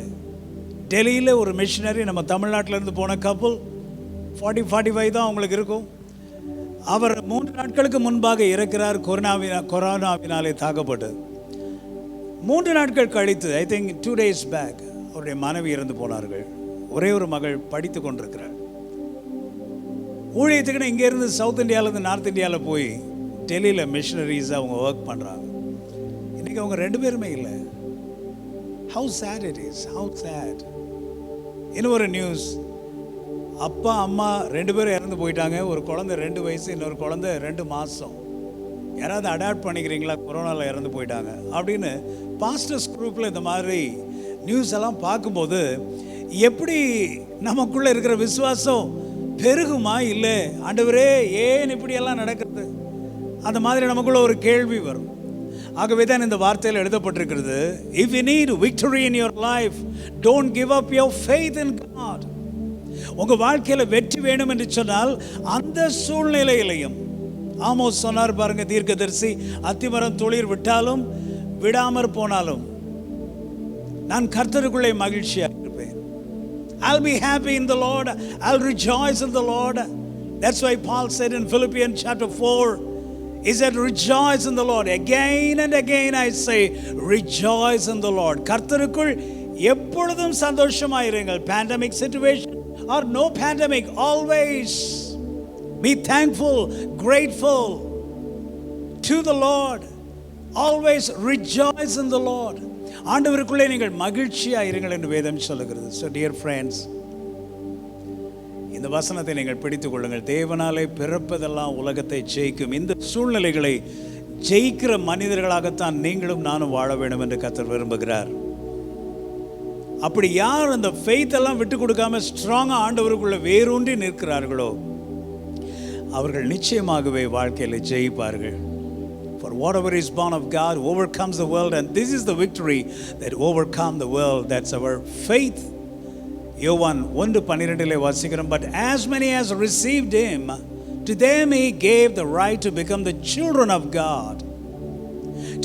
டெல்லியில் ஒரு மிஷனரி, நம்ம தமிழ்நாட்டிலேருந்து போன கப்பல், 40-45 தான் அவங்களுக்கு இருக்கும். அவர் 3 நாட்களுக்கு முன்பாக இறக்கிறார். கொரோனாவினாலே தாக்கப்பட்டது. 3 நாட்கள் கழித்து, ஐ திங்க் 2 days பேக், அவருடைய மனைவி இறந்து போனார்கள். ஒரே ஒரு மகள் படித்து கொண்டிருக்கிறார். ஊழியத்துக்குன்னு இங்கேருந்து சவுத் இந்தியாவிலேருந்து நார்த் இந்தியாவில் போய் டெல்லியில் மிஷனரிஸாக அவங்க ஒர்க் பண்ணுறாங்க. இன்றைக்கி அவங்க 2 பேருமே இல்லை. How sad it is, how sad. இன்னும் ஒரு நியூஸ், அப்பா அம்மா 2 பேரும் இறந்து போயிட்டாங்க. ஒரு குழந்தை 2 வயசு, இன்னொரு குழந்தை 2 மாதம். யாராவது அடாப்ட் பண்ணிக்கிறீங்களா, கொரோனாவில் இறந்து போயிட்டாங்க அப்படின்னு பாஸ்டர்ஸ் குரூப்பில் இந்த மாதிரி நியூஸ் எல்லாம் பார்க்கும்போது எப்படி நமக்குள்ளே இருக்கிற விசுவாசம் பெருகுமா? இல்லை, ஆண்டவரே ஏன் இப்படியெல்லாம் நடக்கிறது, அந்த மாதிரி நமக்குள்ள ஒரு கேள்வி வரும். ஆகவே தான் இந்த வார்த்தையில் எழுதப்பட்டிருக்கிறது, if you need victory in your life, don't give up your faith in God. உங்க வாழ்க்கையில வெற்றி வேணும் என்று சொன்னால் அந்த சூழ்நிலையிலையும், ஆமோஸ் சொன்னார் பாருங்க தீர்க்கதரிசி, அத்திமரம் துளிர் விட்டாலும் விடாமற் போனாலும் நான் கர்த்தருக்குள்ளே மகிழ்ச்சியாக இருப்பேன். I'll be happy in the Lord, I'll rejoice in the Lord. That's why Paul said in Philippians chapter 4, he said, rejoice in the Lord. Again and again I say, rejoice in the Lord. கர்த்தருக்குள் எப்பொழுதும் சந்தோஷமாயிருங்கள். Pandemic situation or no pandemic, always be thankful, grateful to the Lord. Always rejoice in the Lord. ஆண்டவருக்குள்ளே நீங்கள் மகிழ்ச்சியாயிருங்கள் என்று வேதம் சொல்லுகிறது. So dear friends, இந்த வசனத்தை நீங்கள் பிடித்துக் கொள்ளுங்கள். தேவனாலே பிறப்பதெல்லாம் உலகத்தை ஜெயிக்கும். இந்த சூழ்நிலைகளை ஜெயிக்கிற மனிதர்களாகத்தான் நீங்களும் நானும் வாழ வேண்டும் என்று கர்த்தர் விரும்புகிறார். அப்படி யார் அந்த ஃபெய்த் எல்லாம் விட்டு கொடுக்காம ஸ்ட்ராங்கா ஆண்டவருக்குள்ள வேரூன்றி நிற்கிறார்களோ அவர்கள் நிச்சயமாகவே வாழ்க்கையில் ஜெயிப்பார்கள். For whatever is born of God overcomes the world, and this is the victory that overcome the world. That's our faith. யோவான் 1:12 வாசிக்கிறோம், but as many as received him, to them he gave the right to become the children of God,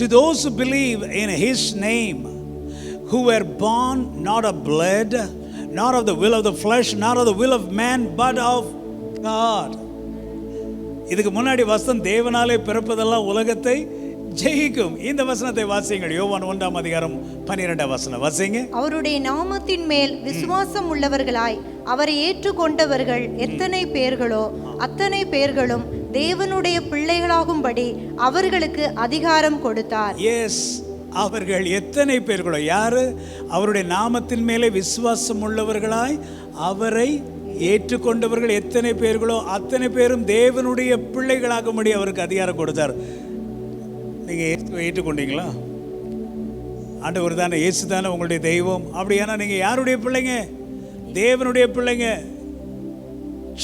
to those who believe in his name, who were born not of blood, not of the will of the flesh, not of the will of man, but of God. இதுக்கு முன்னாடி வசனம் தேவனாலே பிறப்பதெல்லாம் உலகத்தை ஜெயிக்கும். இந்த வசனத்தை வாசியுங்கள். யோவான் 1:12 வாசிங்க. அவருடைய நாமத்தின் மேல் விசுவாசம் உள்ளவர்களாய் அவரை ஏற்றுக்கொண்டவர்கள் எத்தனை பேர்களோ அத்தனை பேர்களும் தேவனுடைய பிள்ளைகளாகும்படி அவர்களுக்கு அதிகாரம் கொடுத்தார். எஸ், அவர்கள் எத்தனை பேர்களோ, யாரு? அவருடைய நாமத்தின் மேலே விசுவாசம் உள்ளவர்களாய் அவரை ஏற்றுக்கொண்டவர்கள் எத்தனை பேர்களோ அத்தனை பேரும் தேவனுடைய பிள்ளைகளாகும்படி அவருக்கு அதிகாரம் கொடுத்தார். நீங்க ஏற்றுக்கொண்டீங்களா? ஆண்டவர் தானே, இயேசு தானே உங்களுடைய தெய்வம். அப்படியானா நீங்க யாருடைய பிள்ளைங்க? தேவனுடைய பிள்ளைங்க,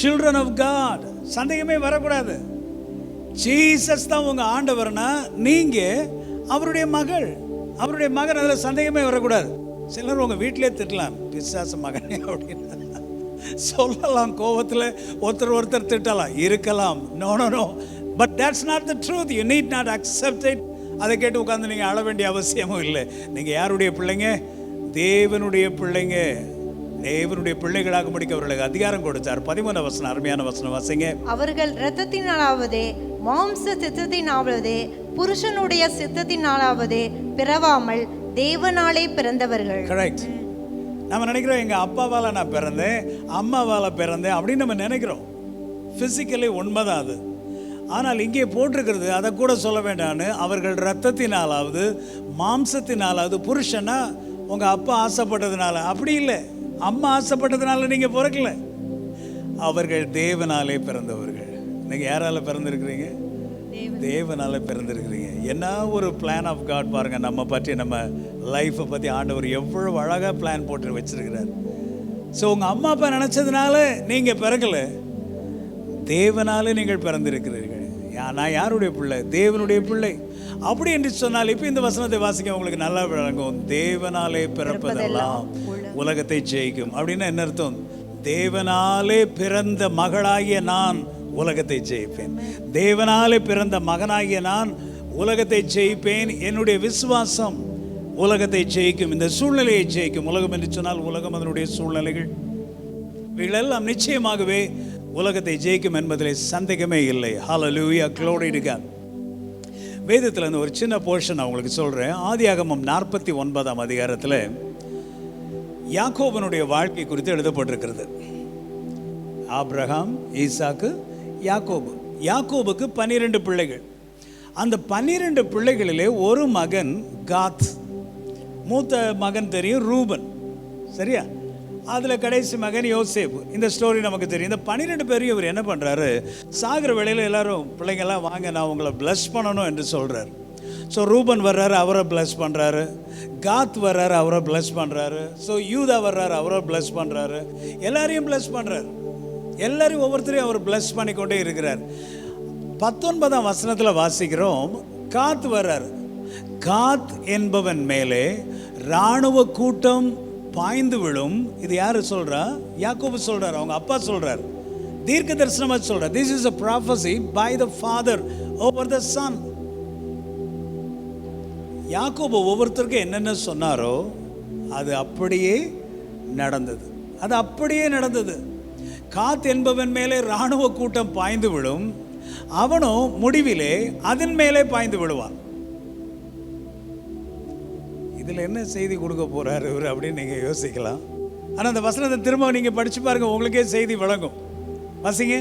children of God. சந்தேகமே வரக்கூடாது. ஜீசஸ் தான் உங்க ஆண்டவர்னா நீங்க அவருடைய மகள், அவருடைய மகன். அதில் சந்தேகமே வரக்கூடாது. சிலர் உங்க வீட்டிலே திட்டலாம், பிசாசு மகனே அப்படின்னு சொல்லலாம். கோபத்தில் ஒருத்தர் திட்டலாம், இருக்கலாம். No no no, but that's not the truth. You need not accept it. அதை கேட்டு உட்காந்து நீங்கள் அழ வேண்டிய அவசியமும் இல்லை. நீங்கள் யாருடைய பிள்ளைங்க? தேவனுடைய பிள்ளைங்க. தேவனுடைய பிள்ளைகளாக முடிக்க அவர்களுக்கு அதிகாரம் கொடுத்தார். 13 வசனம், அருமையான வசனம் வாசிங்க. அவர்கள் இரத்தத்தினாலாவதே மாம்ச சித்தத்தினாலாவதே புருஷனுடைய சித்தத்தினாலாவதே பிறவாமல் தேவனாலே பிறந்தவர்கள். கரெக்ட். நம்ம நினைக்கிறோம் எங்கள் அப்பாவால் நான் பிறந்தேன், அம்மாவால் பிறந்தேன் அப்படின்னு நம்ம நினைக்கிறோம். ஃபிசிக்கலி உண்மைதான் அது. ஆனால் இங்கே போட்டிருக்கிறது அதை கூட சொல்ல வேண்டான்னு, அவர்கள் இரத்தத்தினாலாவது மாம்சத்தினாலாவது. புருஷனா உங்கள் அப்பா ஆசைப்பட்டதுனால அப்படி இல்லை, அம்மா ஆசைப்பட்டதுனால நீங்கள் பிறக்கல. அவர்கள் தேவனாலே பிறந்தவர்கள். நீங்கள் யாரால பிறந்திருக்கிறீங்க? தேவனால பிறந்திருக்கிறீங்க. என்ன ஒரு பிளான் ஆஃப் காட் பாருங்க. நம்ம பற்றி, நம்ம லைஃப்பை பற்றி ஆண்டவர் எவ்வளவு அழகாக பிளான் போட்டு வச்சிருக்கிறார். ஸோ உங்கள் அம்மா அப்பா நினச்சதுனால நீங்கள் பிறக்கல, தேவனாலே நீங்கள் பிறந்திருக்கிறீர்கள். நான் யாருடைய பிள்ளை? தேவனுடைய பிள்ளை. அப்படி என்று சொன்னால் இப்போ இந்த வசனத்தை வாசிக்க உங்களுக்கு நல்லா விளங்கும். தேவனாலே பிறப்பதெல்லாம் உலகத்தை ஜெயிக்கும் அப்படின்னா என்ன அர்த்தம்? தேவனாலே பிறந்த மகளாகிய நான் உலகத்தை ஜெயிப்பேன். தேவனாலே பிறந்த மகனாகிய நான் உலகத்தை ஜெயிப்பேன். என்னுடைய விசுவாசம் உலகத்தை ஜெயிக்கும், இந்த சூழ்நிலையை ஜெயிக்கும். உலகம் என்று சொன்னால் உலகம், அதனுடைய சூழ்நிலைகள், இவைகளெல்லாம் நிச்சயமாகவே உலகத்தை ஜெயிக்கும் என்பதில் சந்தேகமே இல்லை. ஹல்லேலூயா, glory to God. வேதத்தில் இருந்து ஒரு சின்ன போர்ஷன் நான் உங்களுக்கு சொல்கிறேன். ஆதியாகமம் 49ஆம் அதிகாரத்தில் யாக்கோபனுடைய வாழ்க்கை குறித்து எழுதப்பட்டிருக்கிறது. ஆபிரகாம், ஈசாக்கு, யாக்கோபு. யாக்கோபுக்கு 12 பிள்ளைகள். அந்த 12 பிள்ளைகளிலே ஒரு மகன் காத். மூத்த மகன் தெரியும், ரூபன். சரியா? அதில் கடைசி மகன் யோசேப்பு. இந்த ஸ்டோரி நமக்கு தெரியும். இந்த 12 பேரும் இவர் என்ன பண்ணுறாரு, சாகிற வேளையில் எல்லாரும் பிள்ளைங்கள்லாம் வாங்க நான் உங்களை பிளஸ் பண்ணணும் என்று சொல்கிறார். ஸோ ரூபன் வர்றாரு, அவரை பிளஸ் பண்ணுறாரு. காத் வர்றாரு, அவரை பிளஸ் பண்ணுறாரு. ஸோ யூதா வர்றாரு, அவரை பிளஸ் பண்ணுறாரு. எல்லாரையும் பிளஸ் பண்ணுறாரு. எல்லாரையும் ஒவ்வொருத்தரையும் அவர் பிளஸ் பண்ணிக்கொண்டே இருக்கிறார். 19ஆம் வசனத்தில் வாசிக்கிறோம், காத் வர்றாரு. காத் என்பவன் மேலே இராணுவ கூட்டம் பாய்ந்து விழும். இது யாரு சொல்றா? யாக்கோபு சொல்றார், அவங்க அப்பா சொல்றார், தீர்க்க தரிசனமா சொல்றார். This is a prophecy by the father over the son. யாக்கோபு ஒவ்வொருத்தருக்கும் என்னென்ன சொன்னாரோ அது அப்படியே நடந்தது. அது அப்படியே நடந்தது. காத் என்பவன் மேலே இராணுவ கூட்டம் பாய்ந்து விழும், அவனோ முடிவிலே அதன் மேலே பாய்ந்து விழுவான். இதில் என்ன செய்தி கொடுக்க போறாரு இவர் அப்படின்னு நீங்க யோசிக்கலாம். ஆனால் அந்த வசனத்தை திரும்ப நீங்க படிச்சு பாருங்க, உங்களுக்கே செய்தி விளங்கும். வாசிங்க.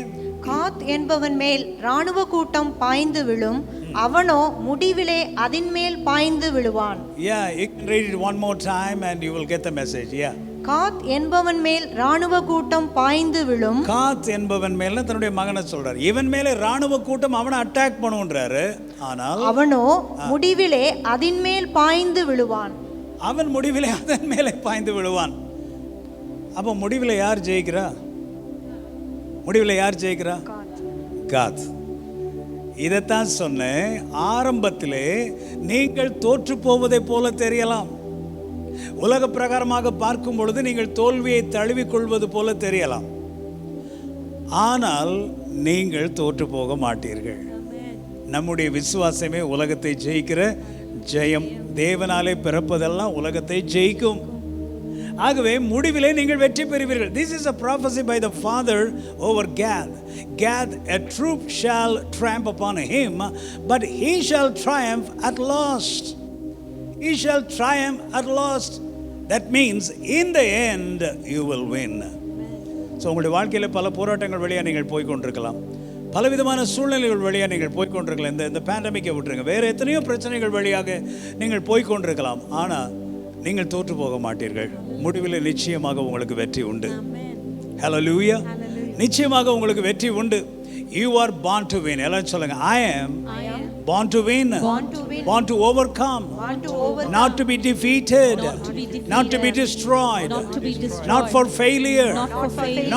காத் என்பவன் மேல் இராணுவ கூட்டம் பாய்ந்து விழும், அவனோ முடிவிலே அதின் மேல் பாய்ந்து விழுவான். Yeah, you can read it one more time and you will get the message. Yeah. காத் என்பவன் மேல் இராணுவ கூட்டம் பாய்ந்து விழும். காத் என்பவன் மேல தன்னுடைய மகனை சொல்றாரு. இவன் மேலே இராணுவ கூட்டம் அவனை அட்டாக் பண்ணுன்றாரு. ஆனால் அவனோ முடிவிலே அதின் மேல் பாய்ந்து விழுவான். அவன் முடிவிலே அதன் மேலே பாய்ந்து விழுவான். அப்போ முடிவில் யார் ஜெயிக்கிறா? முடிவில் யார் ஜெயிக்கிறா? காத். இதைத்தான் சொன்னேன் ஆரம்பத்திலே, நீங்கள் தோற்று போவதை போல தெரியலாம். உலக பிரகாரமாக பார்க்கும் பொழுது நீங்கள் தோல்வியை தழுவிக் கொள்வது போல தெரியலாம். ஆனால் நீங்கள் தோற்று போக மாட்டீர்கள். நம்முடைய விசுவாசமே உலகத்தை ஜெயிக்கிற ஜெயம். தேவனாலே பிறப்பதெல்லாம் உலகத்தை ஜெயிக்கும். ஆகவே முடிவிலே நீங்கள் வெற்றி பெறுவீர்கள். This is a prophecy by the father over Gad. Gad, a troop shall tramp upon him, but he shall triumph at last. He shall triumph at last. That means in the end you will win. So உங்களுடைய வாழ்க்கையில் பல போராட்டங்கள் வழியாக நீங்கள் போய்கொண்டிருக்கலாம், பலவிதமான சூழ்நிலைகள் வழியாக நீங்கள் போய்கொண்டிருக்கலாம். இந்த பேண்டமிக்கை விட்டுருங்க, வேறு எத்தனையோ பிரச்சனைகள் வழியாக நீங்கள் போய்கொண்டிருக்கலாம். ஆனால் நீங்கள் தோற்று போக மாட்டீர்கள். முடிவில் நிச்சயமாக உங்களுக்கு வெற்றி உண்டு. ஹல்லேலூயா. நிச்சயமாக உங்களுக்கு வெற்றி உண்டு. You are born to win. எல்லாம் சொல்லுங்க, I am born to win, born to overcome, not to be defeated, not to be destroyed, not for failure,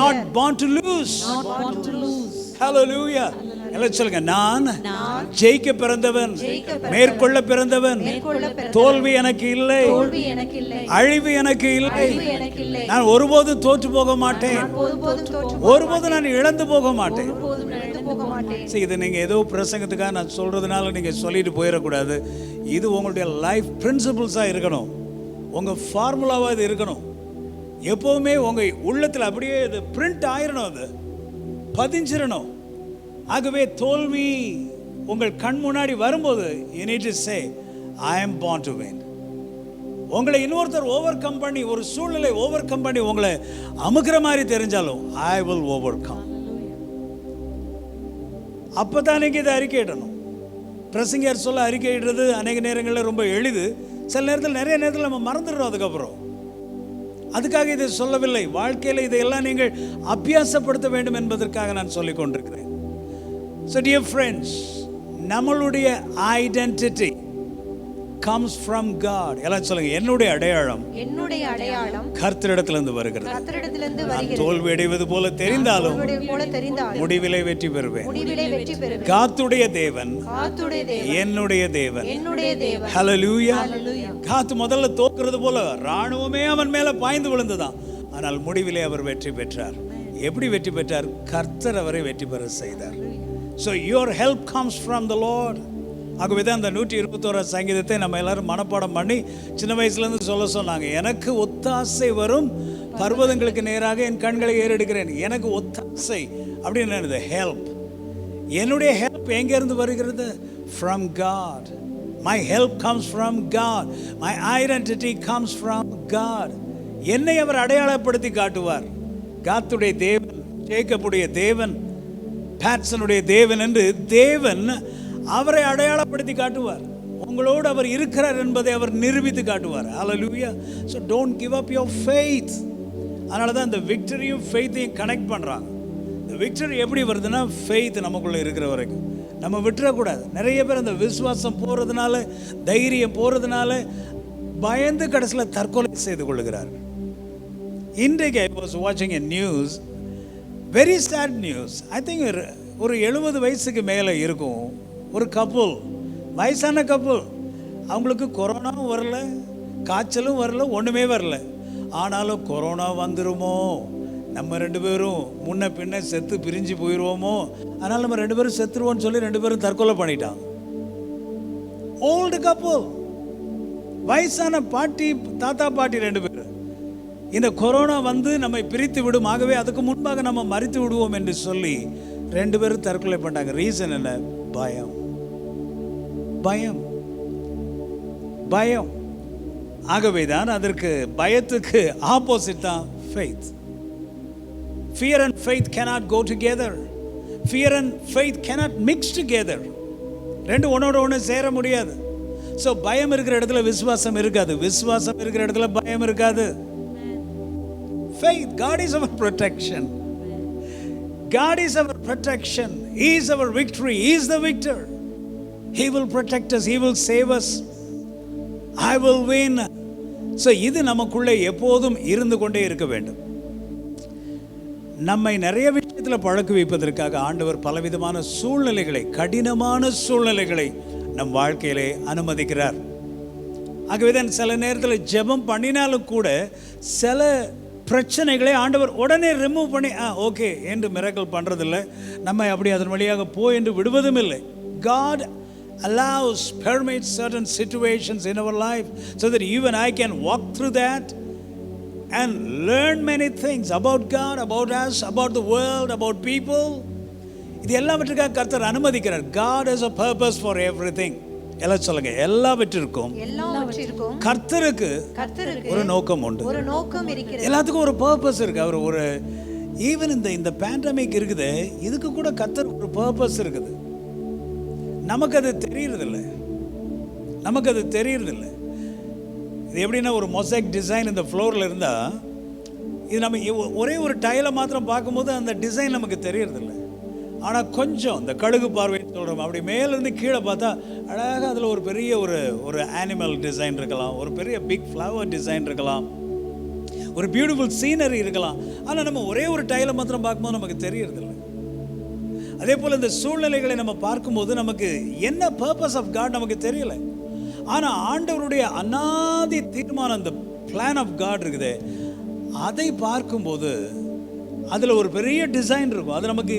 not born to lose. Hallelujah. எல்லாம் சொல்லுங்க, நான் ஜெயிக்க பிறந்தவன், மேற்கொள்ள பிறந்தவன். தோல்வி எனக்கு இல்லை, அழிவு எனக்கு இல்லை. நான் ஒருபோதும் தோற்று போக மாட்டேன், ஒருபோதும் நான் இழந்து போக மாட்டேன். இது நீங்க ஏதோ பிரசங்கத்துக்காக நான் சொல்றதுனால நீங்க சொல்லிட்டு போயிடக்கூடாது. இது உங்களுடைய லைஃப் பிரின்சிபிள்ஸா இருக்கணும், உங்க ஃபார்முலாவா இது இருக்கணும். எப்பவுமே உங்க உள்ளத்தில் அப்படியே இது பிரிண்ட் ஆயிரணும், அது பதிஞ்சிடணும். ஆகவே தோல்வி உங்கள் கண் முன்னாடி வரும்போது you need to say I am born to win. உங்களை இன்னொருத்தர் ஓவர் கம் பண்ணி, ஒரு சூழ்நிலை ஓவர் கம் பண்ணி உங்களை அமுக்கிற மாதிரி தெரிஞ்சாலும் I will overcome. அப்பதான் நீங்க இதை அறிக்கையிடணும். பிரசங்கர் சொல்ல அறிக்கையிடுறது அநேக நேரங்களில் ரொம்ப எளிது, சில நேரத்தில் நிறைய நேரத்தில் நம்ம மறந்துடுறோம். அதுக்காக இதை சொல்லவில்லை. வாழ்க்கையில் இதையெல்லாம் நீங்கள் அபியாசப்படுத்த வேண்டும் என்பதற்காக நான் சொல்லிக் கொண்டிருக்கிறேன். So dear friends, நம்மளுடைய ஐடென்டிட்டி comes from God. எல்லாம் சொல்லுங்க, என்னுடைய அடையாளம் கர்த்தரிடத்திலிருந்து வருகிறது. தோல்வி அடைவது போல தெரிந்தாலும் முடிவிலே வெற்றி பெறுவேன். காத்துடைய தேவன் என்னுடைய தேவன். ஹல்லேலூயா. காத்து முதல்ல தோக்குறது போல ராணுவமே அவன் மேல பாய்ந்து விழுந்ததான். ஆனால் முடிவிலே அவர் வெற்றி பெற்றார். எப்படி வெற்றி பெற்றார்? கர்த்தர் அவரை வெற்றி பெற செய்தார். So your help comes from the Lord. ஆகவே தான் அந்த 121 சங்கீதத்தை நம்ம எல்லாரும் மனப்பாடம் பண்ணி சின்ன வயசுலேருந்து சொல்ல சொன்னாங்க. எனக்கு ஒத்தாசை வரும் பர்வதங்களுக்கு நேராக என் கண்களை ஏறெடுக்கிறேன். எனக்கு ஒத்தாசை அப்படின்னு என்னது? ஹெல்ப். என்னுடைய ஹெல்ப் எங்கேருந்து வருகிறது? From God. My help comes from God. My identity comes from God. என்னை அவர் அடையாளப்படுத்தி காட்டுவார். காத்துடைய தேவன், ஜேக்கபுடைய தேவன், பேட்சனுடைய தேவன் என்று தேவன் அவரை அடையாளப்படுத்தி காட்டுவார். உங்களோடு அவர் இருக்கிறார் என்பதை அவர் நிரூபித்து காட்டுவார். ஹல்லேலூயா. So don't give up your faith. அதனால தான் இந்த விக்டரியும் ஃபெய்த்தையும் கனெக்ட் பண்ணுறாங்க. இந்த விக்டரி எப்படி வருதுன்னா, ஃபெய்த் நமக்குள்ளே இருக்கிற வரைக்கும் நம்ம விட்டுறக்கூடாது. நிறைய பேர் அந்த விசுவாசம் போகிறதுனால, தைரியம் போகிறதுனால பயந்து கடைசியில் தற்கொலை செய்து கொள்கிறார்கள். இன்றைக்கு I was watching a news, very sad news. I think ஒரு 70 வயசுக்கு மேலே இருக்கும் ஒரு கப்புள், வயசான கப்புள். அவங்களுக்கு கொரோனாவும் வரல, காய்ச்சலும் வரல, ஒன்றுமே வரல. ஆனாலும் கொரோனா வந்துருமோ, நம்ம 2 பேரும் முன்ன பின்ன செத்து பிரிஞ்சு போயிடுவோமோ, அதனால் நம்ம 2 பேரும் செத்துருவோம்னு சொல்லி 2 பேரும் தற்கொலை பண்ணிட்டான். ஓல்டு கப்பல், வயசான பாட்டி, தாத்தா பாட்டி 2 பேர். இந்த கொரோனா வந்து நம்மை பிரித்து விடும், ஆகவே அதுக்கு முன்பாக நம்ம மரித்து விடுவோம் என்று சொல்லி 2 பேரும் தற்கொலை பண்ணாங்க. ரீசன் என்ன? பயம். பயம், பயம். ஆகவே தான் அதற்கு, பயத்துக்கு ஆப்போசிட் தான் faith. Fear and faith cannot go together. Fear and faith cannot mix together. ரெண்டு ஒன்னோட ஒன்று சேர முடியாது. ஸோ பயம் இருக்கிற இடத்துல விசுவாசம் இருக்காது, விசுவாசம் இருக்கிற இடத்துல பயம் இருக்காது. Faith, God is our protection. God is our protection. He is our victory. He is the victor. He will protect us. He will save us. I will win. So இது நமக்குள்ளே எப்போதும் இருந்து கொண்டே இருக்க வேண்டும். நம்மை நிறைய விஷயத்தில் பழக்க வைப்பதற்காக ஆண்டவர் பலவிதமான சூழ்நிலைகளை, கடினமான சூழ்நிலைகளை நம் வாழ்க்கையிலே அனுமதிக்கிறார். ஆகவே தான் சில நேரத்தில் ஜெபம் பண்ணினாலும் கூட சில பிரச்சனைகளை ஆண்டவர் உடனே ரிமூவ் பண்ணி ஓகே என்று மிராக்கிள் பண்ணுறதில்லை. நம்ம அப்படி அதன் வழியாக என்று விடுவதும் இல்லை. God allows, permits certain situations in our life so that you and I can walk through that and learn many things about God, about us, about the world, about people. இது எல்லாவற்றுக்காக கர்த்தர் அனுமதிக்கிறார். God has a purpose for everything. எல்லாம் சொல்லுங்க, எல்லாவற்றிற்கும் கர்த்தருக்கு ஒரு நோக்கம் உண்டு, ஒரு நோக்கம் இருக்கிறது. எல்லாத்துக்கும் ஒரு பர்பஸ் இருக்கு. அவர் ஒரு ஈவன் இந்த பேண்டமிக் இருக்குது, இதுக்கு கூட கர்த்தர் ஒரு பர்பஸ் இருக்குது. நமக்கு அது தெரியறதில்லை, நமக்கு அது தெரியறதில்லை. இது எப்படின்னா, ஒரு மொசைக் டிசைன் இந்த ஃப்ளோரில் இருந்தால், இது நம்ம ஒரே ஒரு டைலை மாத்திரம் பார்க்கும்போது அந்த டிசைன் நமக்கு தெரியறதில்லை. ஆனால் கொஞ்சம் இந்த கழுகு பார்வைன்னு சொல்கிறோம், அப்படி மேலேருந்து கீழே பார்த்தா அழகாக அதில் ஒரு பெரிய ஒரு ஆனிமல் டிசைன் இருக்கலாம், ஒரு பெரிய பிக் ஃப்ளவர் டிசைன் இருக்கலாம், ஒரு பியூட்டிஃபுல் சீனரி இருக்கலாம். ஆனால் நம்ம ஒரே ஒரு டைலை மாத்திரம் பார்க்கும்போது நமக்கு தெரியறதில்லை. அதே போல் இந்த சூழ்நிலைகளை நம்ம பார்க்கும்போது நமக்கு என்ன பர்பஸ் ஆஃப் காட் நமக்கு தெரியல. ஆனால் ஆண்டவருடைய அநாதி தீர்மானம், இந்த பிளான் ஆஃப் காட் இருக்குது, அதை பார்க்கும்போது அதில் ஒரு பெரிய டிசைன் இருக்கும். அது நமக்கு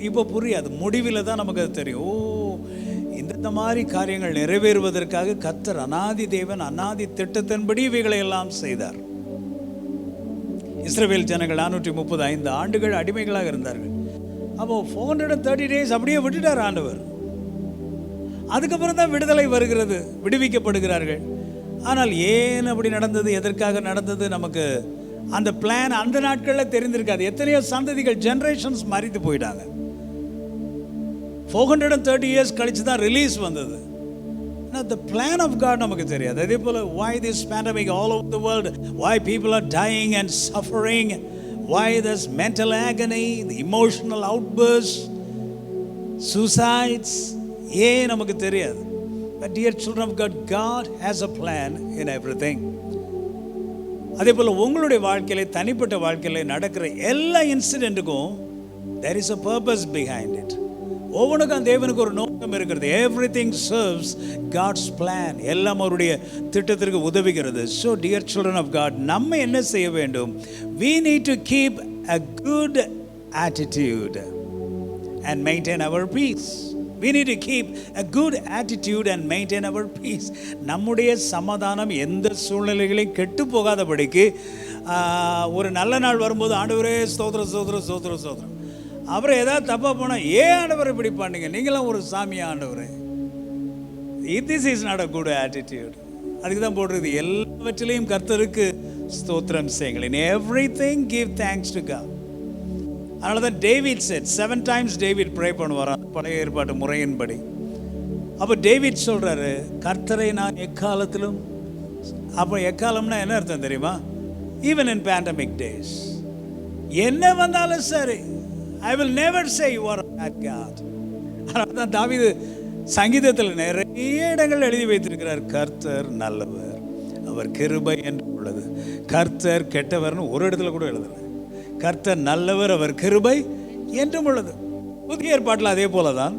இப்போ புரியாது, முடிவில் தான் நமக்கு அது தெரியும். இந்த மாதிரி காரியங்கள் நிறைவேறுவதற்காக கர்த்தர் அநாதி தேவன் அநாதி திட்டத்தின்படி இவைகளை எல்லாம் செய்தார். இஸ்ரவேல் ஜனங்கள் 435 ஆண்டுகள் அடிமைகளாக இருந்தார்கள். அப்போ 430 days அப்படியே விட்டுட்டார் ஆண்டவர். அதுக்கப்புறம் தான் விடுதலை வருகிறது, விடுவிக்கப்படுகிறார்கள். ஆனால் ஏன் அப்படி நடந்தது, எதற்காக நடந்தது, நமக்கு அந்த பிளான் அந்த நாட்களில் தெரிந்திருக்காது. எத்தனையோ சந்ததிகள், ஜெனரேஷன்ஸ் மறித்து போயிட்டாங்க. 430 years கழிச்சு தான் ரிலீஸ் வந்தது. The plan of God நமக்கு தெரியாது. அதே போல why this pandemic all over the world, why people are dying and suffering, why there's mental agony, the emotional outbursts, suicides, ஏன் நமக்கு தெரியாது. But dear children of God, God has a plan in everything. அதே போல் உங்களுடைய வாழ்க்கையில, தனிப்பட்ட வாழ்க்கையில நடக்கிற எல்லா இன்சிடென்ட்டுக்கும் there is a purpose behind it. ஒவ்வொன்றுக்கும் தேவனுக்கு ஒரு நோக்கம் இருக்கிறது. Everything serves God's plan. எல்லாம் அவருடைய திட்டத்திற்கு உதவுகிறது. So dear children of God, நம்ம என்ன செய்ய வேண்டும்? we need to keep a good attitude and maintain our peace. We need to keep a good attitude and maintain our peace. நம்முடைய சமாதானம் எந்த சூழ்நிலைகளையும் கெட்டு போகாதபடிக்கு ஒரு நல்ல நாள் வரும்போது ஆண்டவரே ஸ்தோத்திரம் ஸ்தோத்திரம் ஸ்தோத்திரம் ஸ்தோத்திரம், அப்புறம் ஏதாவது தப்பாக போனால் ஏன் ஆண்டவர் இப்படி பண்ணீங்க, நீங்களாம் ஒரு சாமியா ஆண்டவரே, this is not a good attitude. அதுக்கு தான் போடுறது, எல்லாவற்றிலையும் கர்த்தருக்கு ஸ்தோத்திரம் செய்யுங்கள். in everything give thanks to God. அதனால தான் David said 7 times David pray பண்ணுவாராம் பழைய ஏற்பாட்டு முறையின்படி. அப்போ டேவிட் சொல்கிறாரு, கர்த்தரை நான் எக்காலத்திலும். அப்போ எக்காலம்னா என்ன அர்த்தம் தெரியுமா? ஈவன் இன் பேண்டமிக் டேஸ், என்ன வந்தாலும் சரி, I will never say you are a bad God. அதனால தான் தாவீது சங்கீதத்தில் நிறைய இடங்கள் எழுதி வைத்திருக்கிறார், கர்த்தர் நல்லவர், அவர் கிருபை என்று உள்ளது. கர்த்தர் கெட்டவர்னு ஒரு இடத்துல கூட எழுதலை. கர்த்தர் நல்லவர், அவர் கிருபை என்றும் உள்ளது. புதிய ஏற்பாட்டில் அதே போல தான்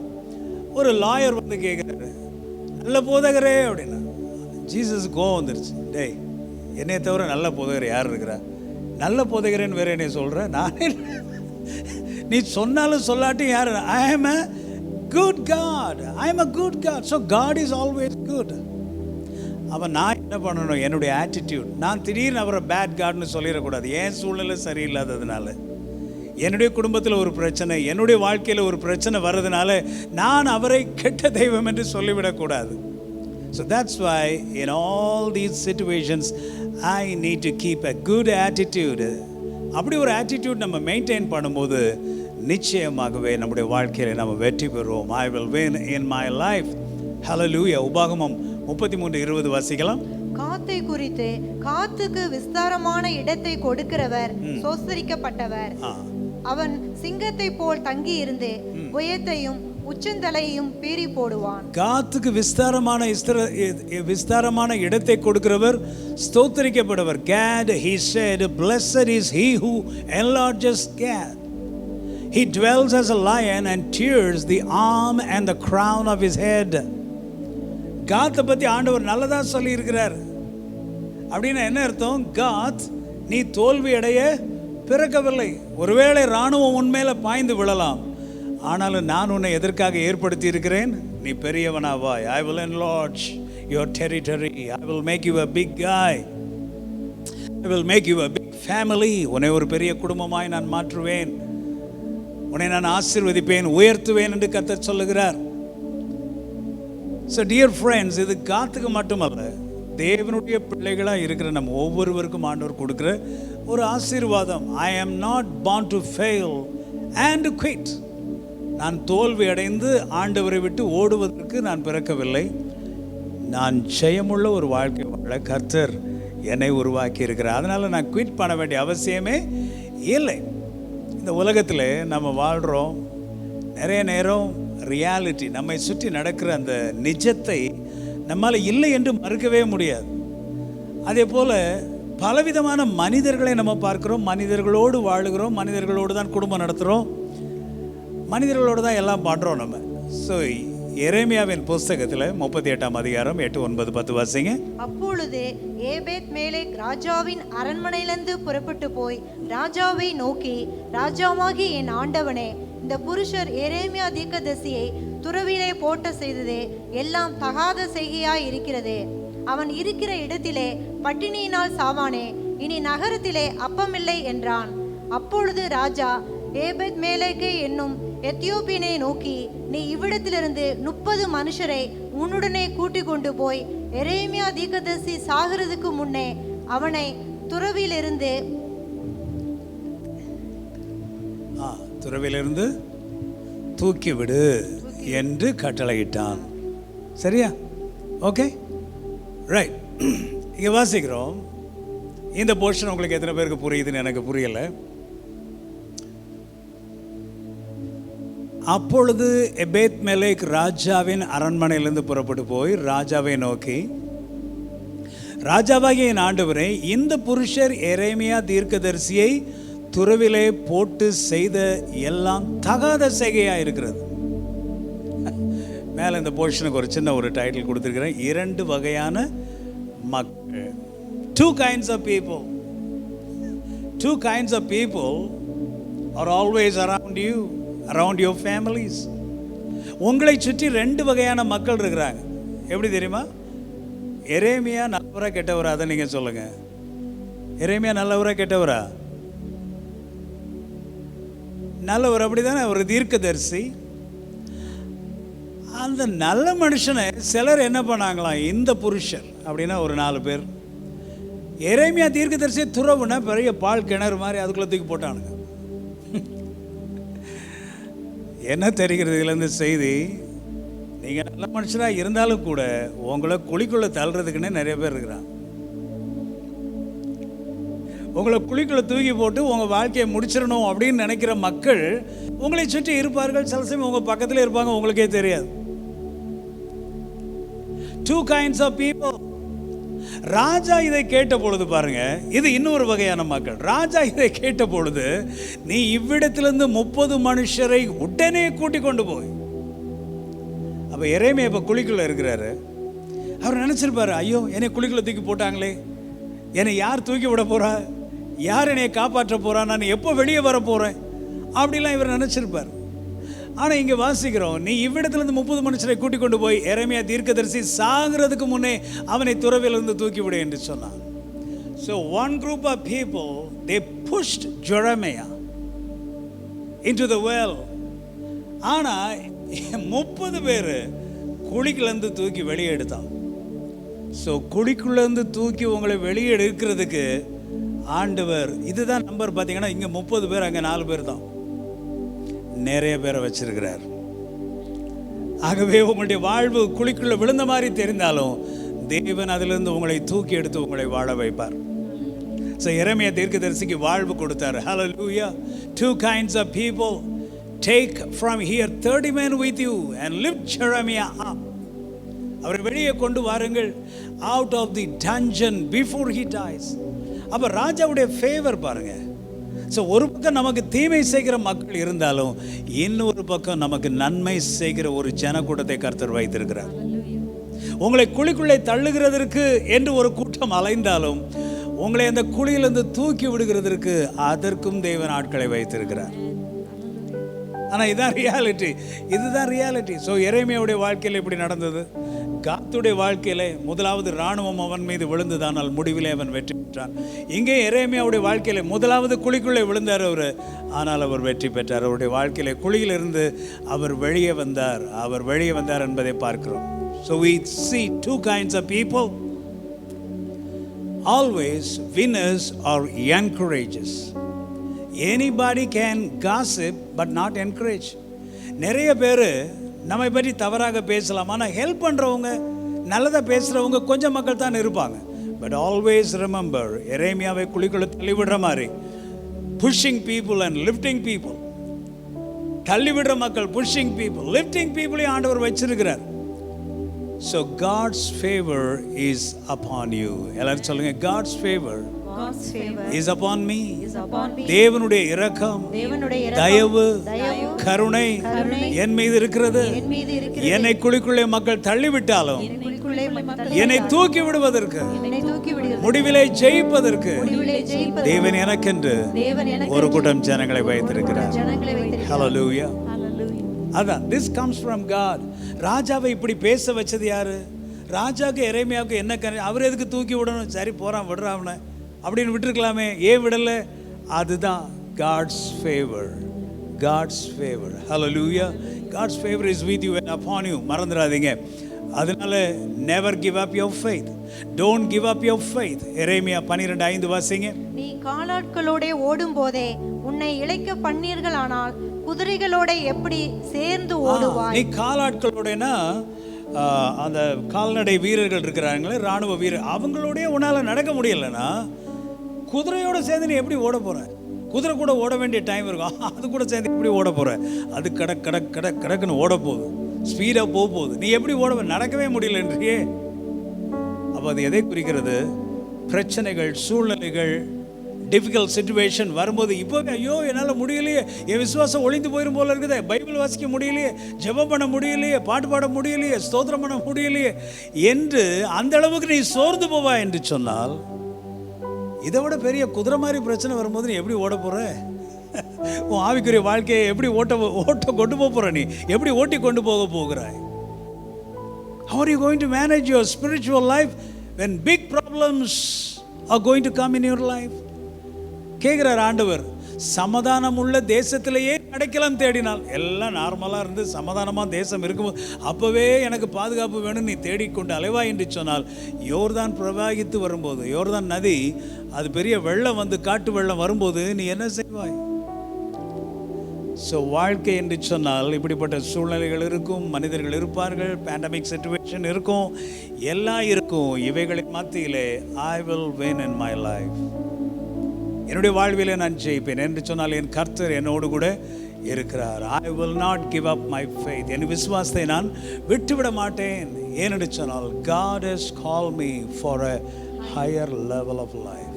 ஒரு லாயர் வந்து கேட்குறாரு, நல்ல போதகரே அப்படின்னா, ஜீசஸ் கோவம் வந்துருச்சு. டேய், என்னை தவிர நல்ல போதகர் யார் இருக்கிறா? நல்ல போதகரேன்னு வேற என்னை சொல்கிற? நானே நீ சொன்னாலும் சொல்லாட்டும் யார்? ஐ am a good God. I am a good God. So God is always good. அப்போ நான் என்ன பண்ணணும்? என்னுடைய ஆட்டிடியூட், நான் திடீர்னு அவரை பேட் காட்னு சொல்லிடக்கூடாது. ஏன் சூழ்நிலை சரியில்லாததுனால, என்னுடைய குடும்பத்தில் ஒரு பிரச்சனை, என்னுடைய வாழ்க்கையில் ஒரு பிரச்சனை வர்றதுனால நான் அவரை கெட்ட தெய்வம் என்று சொல்லிவிடக்கூடாது. So that's why in all these situations I need to keep a good attitude. அப்படி ஒரு ஆட்டிடியூட் நம்ம மெயின்டைன் பண்ணும்போது நிச்சயமாகவே நம்முடைய வாழ்க்கையில் நம்ம வெற்றி பெறுவோம். I will win in my life. Hallelujah. உபாகமம் 33:20 வாசிக்கலாம். காத்தை குறித்து காத்துக்கு விஸ்தாரமான இடத்தை கொடுக்கிறவர் சோஸ்தரிக்கப்பட்டவர். அவன் சிங்கத்தை போல் தங்கி இருந்து புயத்தையும் உச்சந்தலையையும் பீறி போடுவான். காத்துக்கு விஸ்தாரமான இடத்தை கொடுக்கிறவர் ஸ்தோத்திரிக்கப்பட்டவர். Gad, he said, blessed is he who enlarges Gad. He dwells as a lion and tears the arm and the crown of his head. காத்தை பற்றி ஆண்டவர் நல்லதாக சொல்லியிருக்கிறார். அப்படின்னா என்ன அர்த்தம்? காத், நீ தோல்வி அடைய பிறக்கவில்லை. ஒருவேளை இராணுவம் உன்மேல பாய்ந்து விழலாம், ஆனாலும் நான் உன்னை எதற்காக ஏற்படுத்தி இருக்கிறேன்? நீ பெரியவனாவாய். I will enlarge your territory. I will make you a big guy. I will make you a big family. உன்னை ஒரு பெரிய குடும்பமாய் நான் மாற்றுவேன். உன்னை நான் ஆசீர்வதிப்பேன், உயர்த்துவேன் என்று கர்த்தர் சொல்லுகிறார். So dear friends, இது காத்துக்கு மட்டுமல்ல, தேவனுடைய பிள்ளைகளாக இருக்கிற நம்ம ஒவ்வொருவருக்கும் ஆண்டவர் கொடுக்குற ஒரு ஆசீர்வாதம். I am not born to fail and quit. நான் தோல்வி அடைந்து ஆண்டவரை விட்டு ஓடுவதற்கு நான் பிறக்கவில்லை. நான் ஜெயமுள்ள ஒரு வாழ்க்கை வாழ கர்த்தர் என்னை உருவாக்கி இருக்கிறார். அதனால் நான் குவிட் பண்ண வேண்டிய அவசியமே இல்லை. இந்த உலகத்தில் நம்ம வாழ்கிறோம். நிறைய நேரம் ரியாலிட்டி, நம்மை சுற்றி நடக்கிற அந்த நிஜத்தை நம்மால் இல்லை என்று மறுக்கவே முடியாது. அதே போல் பலவிதமான மனிதர்களை நம்ம பார்க்குறோம், மனிதர்களோடு வாழுகிறோம், மனிதர்களோடு தான் குடும்பம் நடத்துகிறோம், மனிதர்களோடு தான் எல்லாம் பண்ணுறோம் நம்ம. ஸோ எரேமியாவின் புஸ்தகத்தில் 38ஆம் அதிகாரம் 8, 9, 10 வாசிங்க. அப்பொழுது ஏபேத் மேலேக் ராஜாவின் அரண்மனையிலிருந்து புறப்பட்டு போய் ராஜாவை நோக்கி, ராஜாவாகி என் ஆண்டவனே, இந்த புருஷர் எரேமியா தீர்க்கதரிசியை துறவிலே போட்ட செய்ததே எல்லாம் தகாத செய்கையாய் இருக்கிறதே. அவன் இருக்கிற இடத்திலே பட்டினியினால் சாவானே, இனி நகரத்திலே அப்பமில்லை என்றான். அப்பொழுது ராஜா ஏபேத் மேலேக்கே என்னும் எத்தியோப்பியனை நோக்கி, நீ இவ்விடத்திலிருந்து 30 மனுஷரை உன்னுடனே கூட்டிக் கொண்டு போய் எரேமியா தீர்க்கதரிசி சாகிறதுக்கு முன்னே அவனை துறவிலிருந்து தூக்கிவிடு என்று கட்டளையிட்டான். சரியா? Okay, right. இங்கே வாசிக்கிறோம். இந்த போர்ஷன் உங்களுக்கு எத்தனை பேருக்கு புரியுதுன்னு எனக்கு புரியலை. அப்பொழுது எபேத் மெலேக் ராஜாவின் அரண்மனையிலிருந்து புறப்பட்டு போய் ராஜாவை நோக்கி, ராஜாவாகிய என் ஆண்டவரே, இந்த புருஷர் எரேமியா தீர்க்கதரிசியை துறவிலே போட்டு செய்த எல்லாம் தகாத செய்கையாக இருக்கிறது. மேலே இந்த போர்ஷனுக்கு ஒரு சின்ன ஒரு டைட்டில் கொடுத்துருக்கிறேன். 2 வகையான மக்கள். 2 kinds of people. 2 kinds of people are always around you, around your families. உங்களை சுற்றி 2 வகையான மக்கள் இருக்கிறாங்க. எப்படி தெரியுமா? எரேமியா நல்லவரா கெட்டவரா? அதை நீங்கள் சொல்லுங்கள். எரேமியா நல்லவரா கெட்டவரா? நல்லவர், அப்படி தானே? ஒரு தீர்க்கதரிசி. அந்த நல்ல மனுஷனை சிலர் என்ன பண்ணாங்களாம், இந்த புருஷர் அப்படின்னா ஒரு 4 பேர் எரேமியா தீர்க்கதரிசியை துறவுனா பெரிய பால் கிணறு மாதிரி அதுக்குள்ளே தூக்கி போட்டானுங்க. என்ன தெரிகிறது இதுலேருந்து செய்தி? நீங்கள் நல்ல மனுஷனாக இருந்தாலும் கூட உங்களை குழிக்குள்ளே தள்ளுறதுக்குன்னே நிறைய பேர் இருக்கிறாங்க. உங்களை குழிக்குள்ளே தூக்கி போட்டு உங்கள் வாழ்க்கையை முடிச்சிடணும் அப்படின்னு நினைக்கிற மக்கள் உங்களை சுற்றி இருப்பார்கள். சில சமயம் உங்கள் பக்கத்தில் இருப்பாங்க, உங்களுக்கே தெரியாது. 2 kinds of people. ராஜா இதை கேட்ட பொழுது பாருங்க, இது இன்னொரு வகையான மக்கள். ராஜா இதை கேட்ட பொழுது, நீ இவ்விடத்திலிருந்து 30 மனுஷரை உடனே கூட்டி கொண்டு போய். அப்போ எரேமியா இப்போ குழிக்குள்ளே இருக்கிறாரு. அவர் நினச்சிருப்பாரு, ஐயோ என்னை குழிக்குள்ள தூக்கி போட்டாங்களே, என்னை யார் தூக்கி விட போகிறா, யார் என்னை காப்பாற்ற போகிறா, நான் எப்போ வெளியே வர போகிறேன் அப்படிலாம் இவர் நினச்சிருப்பார். ஆனால் இங்கே வாசிக்கிறோம், நீ இவ்விடத்துலேருந்து 30 மனுஷரை கூட்டிக் கொண்டு போய் எரேமியா தீர்க்கதரிசி சாகிறதுக்கு முன்னே அவனை துறவிலிருந்து தூக்கி விடு என்று சொன்னான். So one group of people, they pushed Jeremiah into the well. ஆனால் 30 பேர் குழிக்குள்ளேருந்து தூக்கி வெளியே எடுத்தான். ஸோ குழிக்குள்ளேருந்து தூக்கி உங்களை வெளியே எடுக்கிறதுக்கு ஆண்டவர், இதுதான் நம்பர் பார்த்தீங்கன்னா, இங்கே 30 பேர், அங்கே 4 பேர் தான், நிறைய பேரை வச்சிருக்கிறார். ஆகவே உங்களுடைய வாழ்வு குழிக்குள்ள விழுந்த மாதிரி தெரிந்தாலும் தேவன் அதிலிருந்து உங்களை தூக்கி எடுத்து உங்களை வாழ வைப்பார். ஸோ எரேமியா தீர்க்கதரிசிக்கு வாழ்வு கொடுத்தார். Hallelujah. 2 kinds of people. Take from here 30 men with you and lift Jeremiah up. அவரை வெளியே கொண்டு வாருங்கள், out of the dungeon before he dies. அப்போ ராஜாவுடைய ஃபேவர் பாருங்க. ஸோ ஒரு பக்கம் நமக்கு தீமை செய்கிற மக்கள் இருந்தாலும் இன்னொரு பக்கம் நமக்கு நன்மை செய்கிற ஒரு ஜனக்கூட்டத்தை கர்த்தர் வைத்திருக்கிறார். உங்களை குழிக்குள்ளே தள்ளுகிறதற்கு என்று ஒரு கூட்டம் அலைந்தாலும் உங்களை அந்த குழியிலிருந்து தூக்கி விடுகிறதற்கு அதற்கும் தேவன் ஆட்களை வைத்திருக்கிறார். ஆனால் இதுதான் ரியாலிட்டி. ஸோ எரேமியாவுடைய வாழ்க்கையில் இப்படி நடந்தது. காத்துடைய வாழ்க்கையிலே முதலாவது இராணுவம் அவன் மீது விழுந்ததானால் முடிவிலே அவன் வெற்றி பெற்றான். இங்கே எரேமியாவுடைய வாழ்க்கையில முதலாவது குழிக்குள்ளே விழுந்தார் அவர், ஆனால் அவர் வெற்றி பெற்றார். அவருடைய வாழ்க்கையில குழியிலிருந்து அவர் வெளியே வந்தார் என்பதை பார்க்கிறோம். So we see 2 kinds of people. Always winners are encouragers. Anybody can gossip but not encourage. நிறைய பேர் நம்மை பற்றி தவறாக பேசலாம், ஆனால் ஹெல்ப் பண்ணுறவங்க, நல்லதாக பேசுகிறவங்க கொஞ்சம் மக்கள் தான் இருப்பாங்க. பட் ஆல்வேஸ் ரிமெம்பர், எரேமியாவை குழிக்குள்ள தள்ளிவிடுற மாதிரி pushing people and lifting people, தள்ளிவிடுற மக்கள், புஷிங் பீப்புள், லிஃப்டிங் பீப்புளையும் ஆண்டவர் வச்சிருக்கிறார். So God's favour is upon you. எல்லாரும் சொல்லுங்க, God's favour is upon me. தேவனுடைய இரக்கம், தயவு, கருணை என் மீது இருக்கிறது. என்னை குழிக்குள்ளே மக்கள் தள்ளிவிட்டாலும் என்னை தூக்கி விடுவதற்கு, முடிவிலே ஜெயிப்பதற்கு தேவன் எனக்கென்று ஒரு கூட்டம் ஜனங்களை வைத்திருக்கிறார். Hallelujah. அதான், this comes from God. ராஜாவை இப்படி பேச வச்சது யாரு? ராஜாவுக்கு எரேமியாவுக்கு என்ன, அவர் எதுக்கு தூக்கி விடணும்? சரி போறான், விடுறான் அவனை அப்படின்னு விட்டுருக்கலாமே, ஏன் விடலை? அதுதான் God's favour. Hallelujah. God's favor is with you and upon you. மறந்துடாதீங்க. அதனால never give up your faith. Don't give up your faith. எரேமியா 12:5 வாசிங்க. நீ காலாட்களோட ஓடும் போதே உன்னை இளைக்க பண்ணீர்களானால் குதிரைகளோட எப்படி சேர்ந்து ஓடுவாய்? நீ காலாட்களோடனா அந்த கால்நடை வீரர்கள் இருக்கிறாங்களே, இராணுவ வீரர், அவங்களோடய உன்னால் நடக்க முடியலைன்னா குதிரையோட சேர்ந்து நீ எப்படி ஓட போற? குதிரை கூட ஓட வேண்டிய டைம் இருக்கும், அது கூட சேர்ந்து எப்படி ஓட போற? அது கடக்குன்னு ஓட போகுது, ஸ்பீடாக போகுது. நீ எப்படி ஓட? நடக்கவே முடியலன்றியே. அப்போ அது எதை குறிக்கிறது? பிரச்சனைகள், சூழ்நிலைகள், டிஃபிகல்ட் சிச்சுவேஷன் வரும்போது இப்போவே ஐயோ என்னால் முடியலையே, என் விசுவாசம் ஒழிந்து போயிடும் போல இருக்குதே, பைபிள் வாசிக்க முடியலையே, ஜெபம் பண்ண முடியலையே, பாட்டு பாட முடியலையே, ஸ்தோத்திரம் பண்ண முடியலையே என்று அந்த அளவுக்கு நீ சோர்ந்து போவா என்று சொன்னால், இதை விட பெரிய குதிரை மாதிரி பிரச்சனை வரும்போது நீ எப்படி ஓட போற? உன் ஆவிக்குரிய வாழ்க்கையை எப்படி ஓட்ட கொண்டு போற? நீ எப்படி ஓட்டி கொண்டு போகிறாய்? How are you going to manage your spiritual life when big problems are going to come in your life? கேட்கிறார் ஆண்டவர். சமாதானம் உள்ள தேசத்திலேயே அடைக்கலம் தேடினால், எல்லாம் நார்மலாக இருந்து சமாதானமாக தேசம் இருக்கும்போது அப்போவே எனக்கு பாதுகாப்பு வேணும் நீ தேடிக்கொண்டு அலைவா என்று சொன்னால், யோர்தான் பிரவாகித்து வரும்போது, யோர்தான் நதி அது பெரிய வெள்ளம் வந்து காட்டு வெள்ளம் வரும்போது நீ என்ன செய்வாய்? ஸோ வாழ்க்கை என்று சொன்னால் இப்படிப்பட்ட சூழ்நிலைகள் இருக்கும், மனிதர்கள் இருப்பார்கள், பேண்டமிக் சிச்சுவேஷன் இருக்கும், எல்லாம் இருக்கும். இவைகளின் மத்தியிலே I will win in my life, என்னுடைய வாழ்விலே நான் ஜெயிப்பேன் என்று சொன்னால் என் கர்த்தர் என்னோடு கூட இருக்கிறார். I will not give up my faith, என் விசுவாசத்தை நான் விட்டுவிட மாட்டேன். ஏனென்று சொன்னால் God has called me for a higher level of life.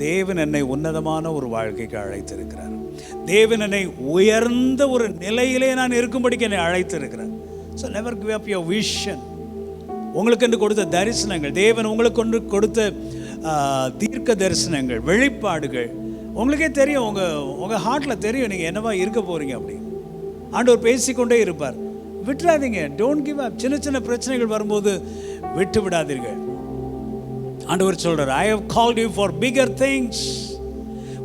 தேவன் என்னை உன்னதமான ஒரு வாழ்க்கைக்கு அழைத்திருக்கிறார். தேவன் என்னை உயர்ந்த ஒரு நிலையிலே நான் இருக்கும்படிக்கு என்னை அழைத்திருக்கிறார். So never give up your vision. உங்களுக்கு கொடுத்த தரிசனங்கள், தேவன் உங்களுக்கு கொடுத்த தீர்க்க தரிசனங்கள், வெளிப்பாடுகள் உங்களுக்கே தெரியும். உங்கள் ஹார்ட்டில் தெரியும் நீங்கள் என்னவா இருக்க போகிறீங்க அப்படின்னு. ஆண்டவர் பேசிக்கொண்டே இருப்பார். விட்டுறாதீங்க. Don't give up. சின்ன சின்ன பிரச்சனைகள் வரும்போது விட்டு விடாதீர்கள். ஆண்டவர் சொல்கிறார், I have called you for bigger things.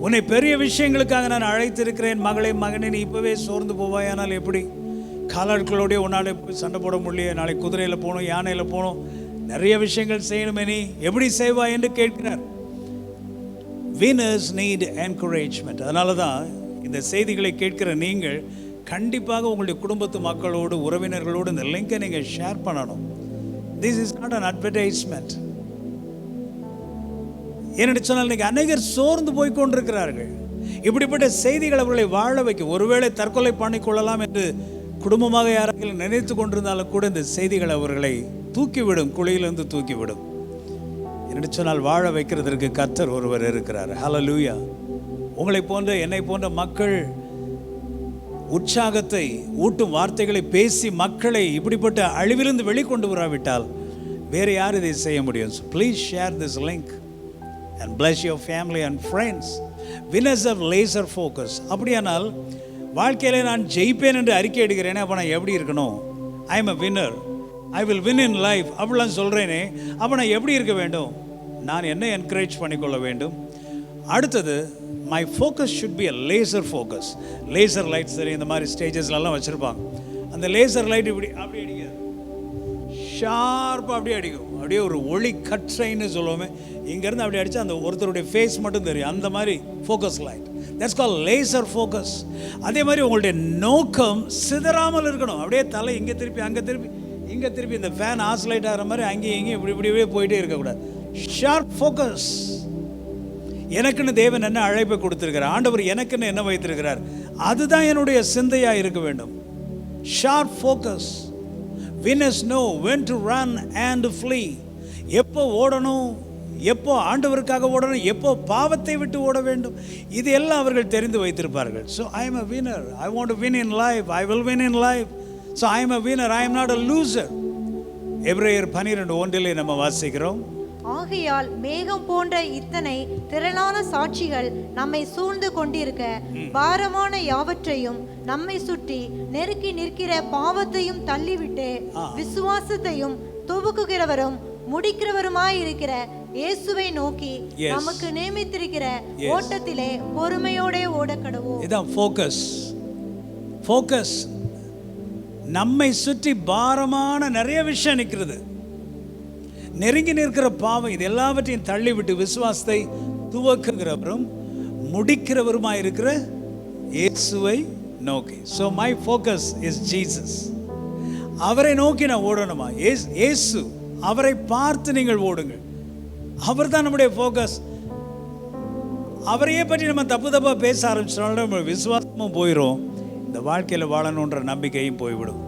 உன்னை பெரிய விஷயங்களுக்காக நான் அழைத்திருக்கிறேன். மகளே, மகனே, நீ இப்போவே சோர்ந்து போவாயானால் எப்படி? காலாட்களோடய உன்னால் போய் சண்டை போட முடியல. நாளைக்கு குதிரையில் போகணும், யானையில் போகணும், நிறைய விஷயங்கள் செய்யணுமே, நீ எப்படி செய்வாய் என்று கேட்கிறார். winners need encouragement. அதனால தான் இந்த செய்திகளை கேட்கிற நீங்கள் கண்டிப்பாக உங்களுடைய குடும்பத்து மக்களோடு, உறவினர்களோடு இந்த லிங்கை நீங்கள் ஷேர் பண்ணணும். This is not an advertisement. ஏன்னு சொன்னால் இன்னைக்கு அநேகர் சோர்ந்து போய் கொண்டிருக்கிறார்கள். இப்படிப்பட்ட செய்திகள் அவர்களை வாழ வைக்க, ஒருவேளை தற்கொலை பண்ணிக்கொள்ளலாம் என்று குடும்பமாக யாராவது நினைத்து கொண்டிருந்தாலும் கூட இந்த செய்திகள் அவர்களை தூக்கிவிடும், குழியிலிருந்து தூக்கிவிடும். என்று சொன்னால் வாழ வைக்கிறதற்கு கர்த்தர் ஒருவர் இருக்கிறார். ஹல்லேலூயா. உங்களை போன்ற, என்னை போன்ற மக்கள் உற்சாகத்தை ஊட்டும் வார்த்தைகளை பேசி மக்களை இப்படிப்பட்ட அழிவிலிருந்து வெளிக்கொண்டு வராவிட்டால் வேறு யார் இதை செய்ய முடியும்? So please share this link and bless your family and friends. Winners of laser focus. அப்படியானால் வாழ்க்கையில நான் ஜெயிப்பேன் என்று அறிக்கை எடுக்கிறேனே, அப்போ நான் எப்படி இருக்கணும்? I am a winner, I will win in life அப்படிலாம் சொல்கிறேனே, அப்போ நான் எப்படி இருக்க வேண்டும்? நான் என்ன என்கரேஜ் பண்ணிக்கொள்ள வேண்டும்? அடுத்தது, my focus should be a laser focus. Laser light, சரி, இந்த மாதிரி ஸ்டேஜஸ்லாம் வச்சுருப்பாங்க. அந்த லேசர் லைட் இப்படி அப்படி அடிக்காது, ஷார்ப்பாக அப்படியே அடிக்கும். அப்படியே ஒரு ஒளி கற்றைன்னு சொல்லுவோமே, இங்கேருந்து அப்படி அடித்தா அந்த ஒருத்தருடைய ஃபேஸ் மட்டும் தெரியும். அந்த மாதிரி focus light, that's call laser focus. அதே மாதிரி உங்களுடைய நோக்கம் சிதறாமல் இருக்கணும். அப்படியே தலை இங்கே திருப்பி அங்கே திருப்பி இங்கே திருப்பி, இந்த ஃபேன் ஆஸ்லைட் ஆகிற மாதிரி அங்கேயும் இங்கேயும் இப்படியே போயிட்டே இருக்கக்கூடாது. Sharp focus. எனக்குன்னு தேவன் என்ன அழைப்பை கொடுத்திருக்கிறார், ஆண்டவர் எனக்குன்னு என்ன வைத்திருக்கிறார், அதுதான் என்னுடைய சிந்தையாக இருக்க வேண்டும். Sharp focus. winners know when to run and flee. எப்போ ஓடணும், எப்போ ஆண்டவருக்காக ஓடணும், எப்போ பாவத்தை விட்டு ஓட வேண்டும், இது எல்லாம் அவர்கள் தெரிந்து வைத்திருப்பார்கள். So I am a winner. I want to win in life. I will win in life. So I am a winner. I am not a loser. எபிரேயர் 12:1 நம்ம வாசிக்கிறோம். ஆகையால் மேகம் போன்ற இத்தனை திரளான சாட்சிகள் நம்மை சூழ்ந்து கொண்டிருக்க, பாரமான யாவற்றையும் நம்மை சுற்றி நெருக்கி நிற்கிற பாவத்தையும் தள்ளிவிட்டு, விசுவாசத்தையும் துவக்குகிறவரும் முடிக்கிறவருமாயிருக்கிற இயேசுவை நோக்கி நமக்கு நியமித்திருக்கிற ஓட்டத்திலே பொறுமையோட ஓடக்கடவோம். இதான் ஃபோக்கஸ். ஃபோக்கஸ். நம்மை சுற்றி பாரமான நிறைய விஷயம் நிற்கிறது, நெருங்கி நிற்கிற பாவம், இது எல்லாவற்றையும் தள்ளிவிட்டு விசுவாசத்தை துவக்குகிறவரும் முடிக்கிறவருமாய் இருக்கிற இயேசுவை நோக்கி. So my focus is Jesus. அவரை நோக்கி நான் ஓடணுமா? இயேசு, அவரை பார்த்து நீங்கள் ஓடுங்கள். அவர் தான் நம்முடைய ஃபோக்கஸ். அவரையே பற்றி நம்ம தப்பாக பேச ஆரம்பிச்சோம்னா நம்ம விசுவாசமும் போயிடும், இந்த வாழ்க்கையில் வாழணுன்ற நம்பிக்கையும் போய்விடும்.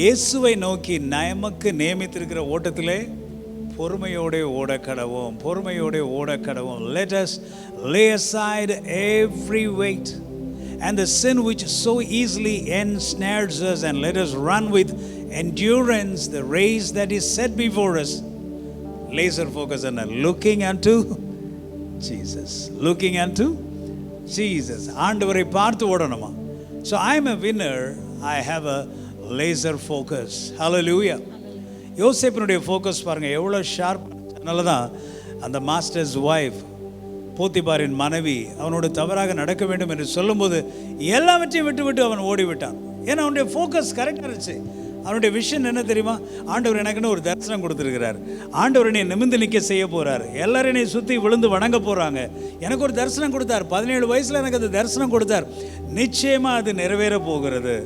இயேசுவை நோக்கி நமக்கு நியமித்திருக்கிற ஓட்டத்திலே பொறுமையோட ஓட கடவோம், பொறுமையோட ஓட கடவோம். Let us lay aside every weight and the sin which so easily ensnares us, and let us run with endurance the race that is set before us. Laser focus on looking unto Jesus. Looking unto Jesus. ஆண்டவரை பார்த்து ஓடணுமா? So I am a winner. I have a laser focus. Hallelujah. யோசேப்பினுடைய focus பாருங்க எவ்வளோ sharp. அதனால தான் அந்த masters wife, போத்திபாரின் மனைவி, அவனோட தவறாக நடக்க வேண்டும் என்று சொல்லும்போது எல்லாவற்றையும் விட்டு அவன் ஓடிவிட்டான். ஏன்னா அவனுடைய ஃபோக்கஸ் கரெக்டாக இருந்துச்சு. அவனுடைய விஷன் என்ன தெரியுமா? ஆண்டவர் எனக்குன்னு ஒரு தரிசனம் கொடுத்துருக்கிறார், ஆண்டவர் என்னை நிமிர்ந்து நிற்க செய்ய போகிறார், எல்லாரும் என்னை சுற்றி விழுந்து வணங்க போகிறாங்க, எனக்கு ஒரு தரிசனம் கொடுத்தார், 17 வயசில் எனக்கு அந்த தரிசனம் கொடுத்தார், நிச்சயமாக அது நிறைவேற போகிறது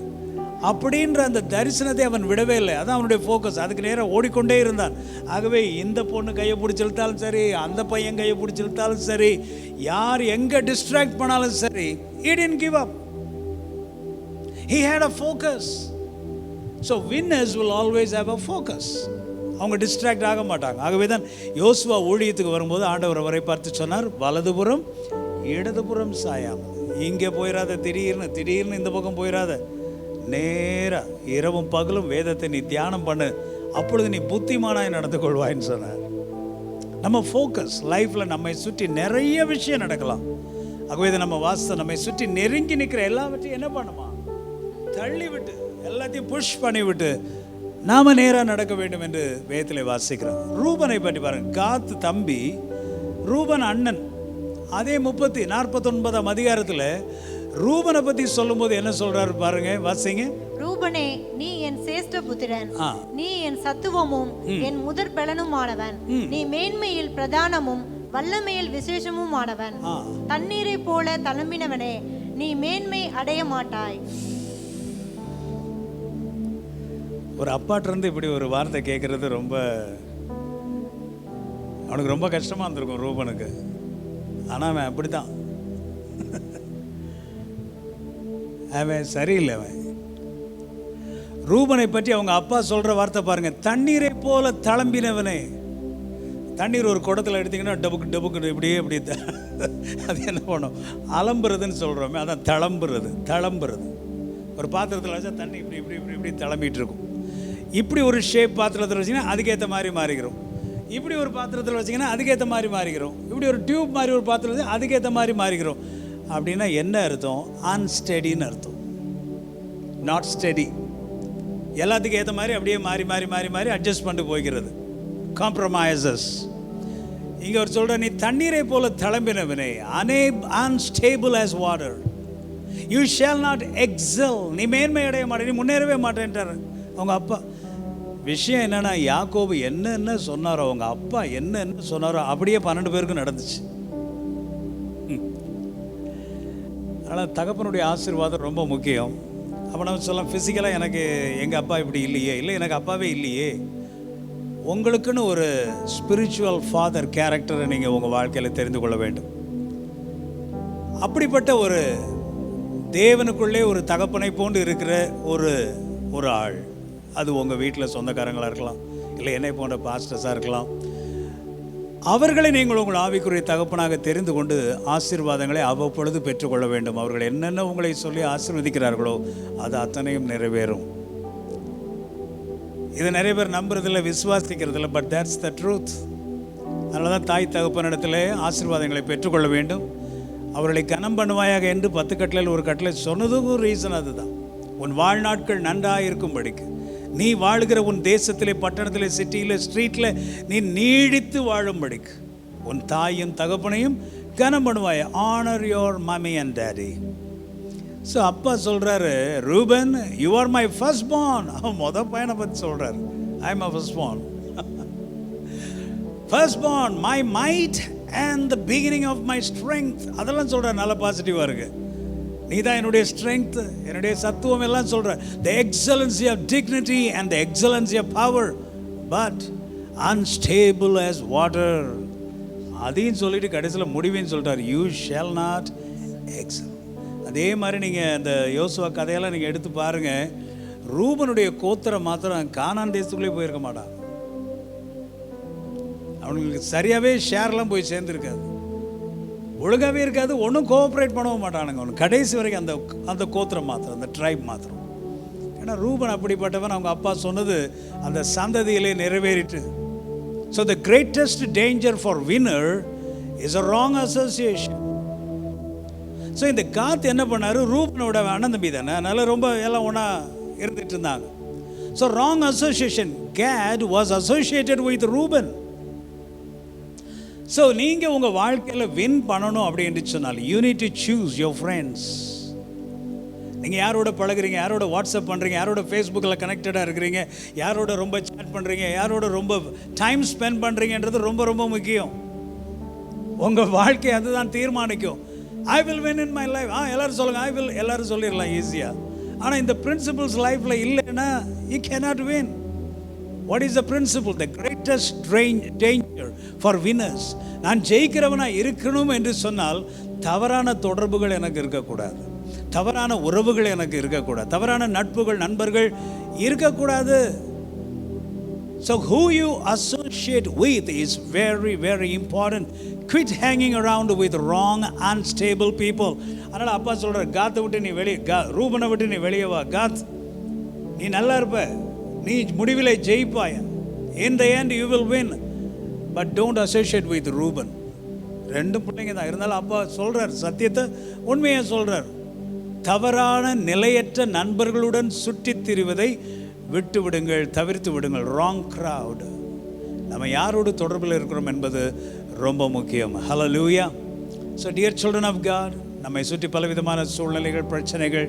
அப்படின்ற அந்த தரிசனத்தை அவன் விடவே இல்லை. அதான் அவனுடைய ஃபோக்கஸ். அதுக்கு நேராக ஓடிக்கொண்டே இருந்தான். ஆகவே இந்த பொண்ணு கையை பிடிச்சிழுத்தாலும் சரி, அந்த பையன் கையை பிடிச்சிழுத்தாலும் சரி, யார் எங்கே டிஸ்ட்ராக்ட் பண்ணாலும் சரி, he didn't give up. He had a focus. So winners will always have a focus. அவங்க டிஸ்ட்ராக்ட் ஆக மாட்டாங்க. ஆகவே தான் யோசுவா ஊழியத்துக்கு வரும்போது ஆண்டவர் அவரை பார்த்து சொன்னார், வலதுபுறம் இடதுபுறம் சாயாமல், இங்கே போயிடாத, திடீர்னு இந்த பக்கம் போயிடாத, நேராக இரவும் பகலும் வேதத்தை நீ தியானம் பண்ணு, அப்பொழுது நீ புத்திமானாய் நடந்து கொள்வாயின்னு சொன்னார். நம்ம ஃபோக்கஸ் லைஃப்பில் நம்மை சுற்றி நிறைய விஷயம் நடக்கலாம். ஆகவே இதை நம்ம வாசித்த நம்மை சுற்றி நெருங்கி நிற்கிற எல்லாவற்றையும் என்ன பண்ணுமா, தள்ளி விட்டு எல்லாத்தையும் புஷ் பண்ணி விட்டு நாம நேராக நடக்க வேண்டும் என்று வேதத்தில் வாசிக்கிறோம். ரூபனை பற்றி பாருங்க. காத் தம்பி, ரூபன் அண்ணன். அதே 49ஆம் அதிகாரத்தில் ரூபனை பற்றி சொல்லும்போது என்ன சொல்றாரு பாருங்க, வாசிங்க. ரூபனே, நீ என் சேஷ்ட புத்திரன், நீ என் சத்துவமும் என் முதற் பலனுமானவன், நீ மேன்மையில் பிரதானமும் வல்லமையில் விசேஷமுமானவன், தண்ணீரை போல தளம்பினவனே, நீ மேன்மை அடைய மாட்டாய். ஒரு அப்பாட்டிருந்து இப்படி ஒரு வார்த்தை கேட்கறது ரொம்ப அவனுக்கு ரொம்ப கஷ்டமா இருந்திருக்கும் ரூபனுக்கு. ஆனால் அவன் அப்படித்தான், அவன் சரியில்லை. அவன் ரூபனை பற்றி அவங்க அப்பா சொல்ற வார்த்தை பாருங்க, தண்ணீரை போல தளம்பினவனே. தண்ணீர் ஒரு குடத்தில் எடுத்தீங்கன்னா டபுக்கு டபுக்கு இப்படியே இப்படி அது என்ன பண்ணும், அலம்புறதுன்னு சொல்கிறோமே, அதான் தளம்புறது. தளம்புறது ஒரு பாத்திரத்தில் வச்சா தண்ணி இப்படி இப்படி இப்படி இப்படி தளம்பிட்டு இருக்கும். இப்படி ஒரு ஷேப் பாத்திரத்தில் வச்சிங்கன்னா அதுக்கேற்ற மாதிரி மாறிக்கிறோம். இப்படி ஒரு பாத்திரத்தில் வச்சிங்கன்னா அதுக்கேற்ற மாதிரி மாறிக்கிறோம். இப்படி ஒரு டியூப் மாதிரி ஒரு பாத்திரம் வச்சு அதுக்கேற்ற மாதிரி மாறிக்கிறோம். அப்படின்னா என்ன அர்த்தம்? அன்ஸ்டெடின்னு அர்த்தம். Not steady. எல்லாத்துக்கும் ஏற்ற மாதிரி அப்படியே மாறி மாறி மாறி மாறி அட்ஜஸ்ட் பண்ணிட்டு போய்கிறது. காம்ப்ரமைசஸ். இங்கே ஒரு சொல்கிற, நீ தண்ணீரை போல தளம்பினவனே, unstable as water, you shall not excel, நீ மேன்மை அடைய மாட்டே, நீ முன்னேறவே மாட்டேன்ட்டார் அவங்க அப்பா. விஷயம் என்னன்னா, யாக்கோபு என்ன சொன்னாரோ, அவங்க அப்பா என்ன சொன்னாரோ அப்படியே 12 பேருக்கும் நடந்துச்சு. அதனால் தகப்பனுடைய ஆசீர்வாதம் ரொம்ப முக்கியம். அப்போ நம்ம சொல்லலாம், ஃபிசிக்கலாக எனக்கு எங்கள் அப்பா இப்படி இல்லையே, இல்லை எனக்கு அப்பாவே இல்லையே. உங்களுக்குன்னு ஒரு ஸ்பிரிச்சுவல் ஃபாதர் கேரக்டரை நீங்கள் உங்கள் வாழ்க்கையில் தெரிந்து கொள்ள வேண்டும். அப்படிப்பட்ட ஒரு தேவனுக்குள்ளே ஒரு தகப்பனை போன்று இருக்கிற ஒரு ஆள், அது உங்கள் வீட்டில் சொந்தக்காரங்களாக இருக்கலாம், இல்லை என்னை போன்ற பாஸ்டர்ஸாக இருக்கலாம். அவர்களை நீங்கள் உங்கள் ஆவிக்குரிய தகப்பனாக தெரிந்து கொண்டு ஆசீர்வாதங்களை அவ்வப்பொழுது பெற்றுக்கொள்ள வேண்டும். அவர்கள் என்னென்ன உங்களை சொல்லி ஆசீர்வதிக்கிறார்களோ அது அத்தனையும் நிறைவேறும். இதை நிறைய பேர் நம்புறதில்லை, விசுவாசிக்கிறதில்லை. But that's the truth. அதனால தான் தாய் தகப்பனிடத்தில் ஆசீர்வாதங்களை பெற்றுக்கொள்ள வேண்டும். அவர்களை கனம் பண்ணுவாயாக என்று 10 கட்டளையில் ஒரு கட்டளை சொன்னதுக்கும் ரீசன் அதுதான். உன் வாழ்நாட்கள் நன்றாக இருக்கும்படிக்கு, நீ வாழுகிற உன் தேசத்திலே, பட்டணத்திலே, சிட்டியில், ஸ்ட்ரீட்டில் நீ நீடித்து வாழும்படிக்கு உன் தாயும் தகப்பனையும் கனம் பண்ணுவாய். Honour your mummy and daddy. So அப்பா சொல்கிறாரு, Reuben, you are my first born. அவன் மொதல் பையனை பற்றி சொல்கிறார், I am a first born. First born, my might and the beginning of my strength. அதெல்லாம் சொல்கிறார், நல்ல பாசிட்டிவாக இருக்குது. நீ தான் என்னுடைய ஸ்ட்ரென்த், என்னுடைய சத்துவம் எல்லாம் சொல்கிற. The excellency of dignity and the excellency of power, but unstable as water. அதையும் சொல்லிட்டு கடைசியில் முடிவையும் சொல்கிறார், யூ ஷால் நாட் எக்ஸல். அதே மாதிரி நீங்கள் அந்த யோசுவா கதையெல்லாம் நீங்கள் எடுத்து பாருங்கள். ரூபனுடைய கோத்திரம் மாத்திரம் கானான் தேசத்துக்குள்ளே போயிருக்க மாட்டான். அவனுக்கு சரியாகவே ஷேர்லாம் போய் சேர்ந்துருக்காது, ஒழுங்காகவே இருக்காது, ஒன்றும் கோஆப்ரேட் பண்ணவும் மாட்டானுங்க. அவனுக்கு கடைசி வரைக்கும் அந்த கோத்திரம் மாத்திரம், அந்த ட்ரைப் மாத்திரம். ஏன்னா ரூபன் அப்படிப்பட்டவன். அவங்க அப்பா சொன்னது அந்த சந்ததியிலே நிறைவேறிட்டு. So the greatest danger for winner is a wrong association. So இந்த காத் என்ன பண்ணார், ரூபனோட அண்ணன் தம்பி தானே, அதனால் ரொம்ப எல்லாம் ஒன்றா இருந்துட்டு இருந்தாங்க. So wrong association. Gad was associated with Reuben. So நீங்கள் உங்கள் வாழ்க்கையில் வின் பண்ணணும் அப்படின்னு சொன்னால், you need to choose your friends. நீங்கள் யாரோட பழகுறீங்க, யாரோட வாட்ஸ்அப் பண்ணுறீங்க, யாரோட ஃபேஸ்புக்கில் கனெக்டடாக இருக்கிறீங்க, யாரோட ரொம்ப சேட் பண்ணுறீங்க, யாரோட ரொம்ப டைம் ஸ்பெண்ட் பண்ணுறீங்கன்றது ரொம்ப ரொம்ப முக்கியம். உங்கள் வாழ்க்கை அதுதான் தீர்மானிக்கும். I will win in my life. எல்லோரும் சொல்லுங்கள், ஐ வில். எல்லோரும் சொல்லிடலாம் ஈஸியாக. ஆனால் இந்த பிரின்சிபிள்ஸ் லைஃப்பில் இல்லைன்னா you cannot win. What is the principle? The greatest danger for winners. நான் ஜெயிக்கிறவனாக இருக்கணும் என்று சொன்னால் தவறான தொடர்புகள் எனக்கு இருக்கக்கூடாது, தவறான உறவுகள் எனக்கு இருக்கக்கூடாது, தவறான நட்புகள், நண்பர்கள் இருக்கக்கூடாது. So who you associate with is very very important. Quit hanging around with wrong unstable people. அதனால் அப்பா சொல்கிறார், காத்தை விட்டு நீ வெளியே, ரூபனை விட்டு நீ வெளியே வா. காத், நீ நல்லா இருப்ப, நீ முடிவிலே ஜெயிப்பாய். In the end you will win. But don't associate with Reuben. ரெண்டு பிள்ளைங்க தான் இருந்தாலும் அப்பா சொல்றார், சத்தியத்தை உண்மையை சொல்றார். தவறான நிலையற்ற நண்பர்களுடன் சுற்றித் திரிவதை விட்டு விடுங்கள், தவிர்த்து விடுங்கள். Wrong crowd. நம்ம யாரோடு தொடர்பில் இருக்கிறோம் என்பது ரொம்ப முக்கியம். Hallelujah. So dear children of God, நம்மை சுற்றி பலவிதமான சூழ்நிலைகள், பிரச்சனைகள்,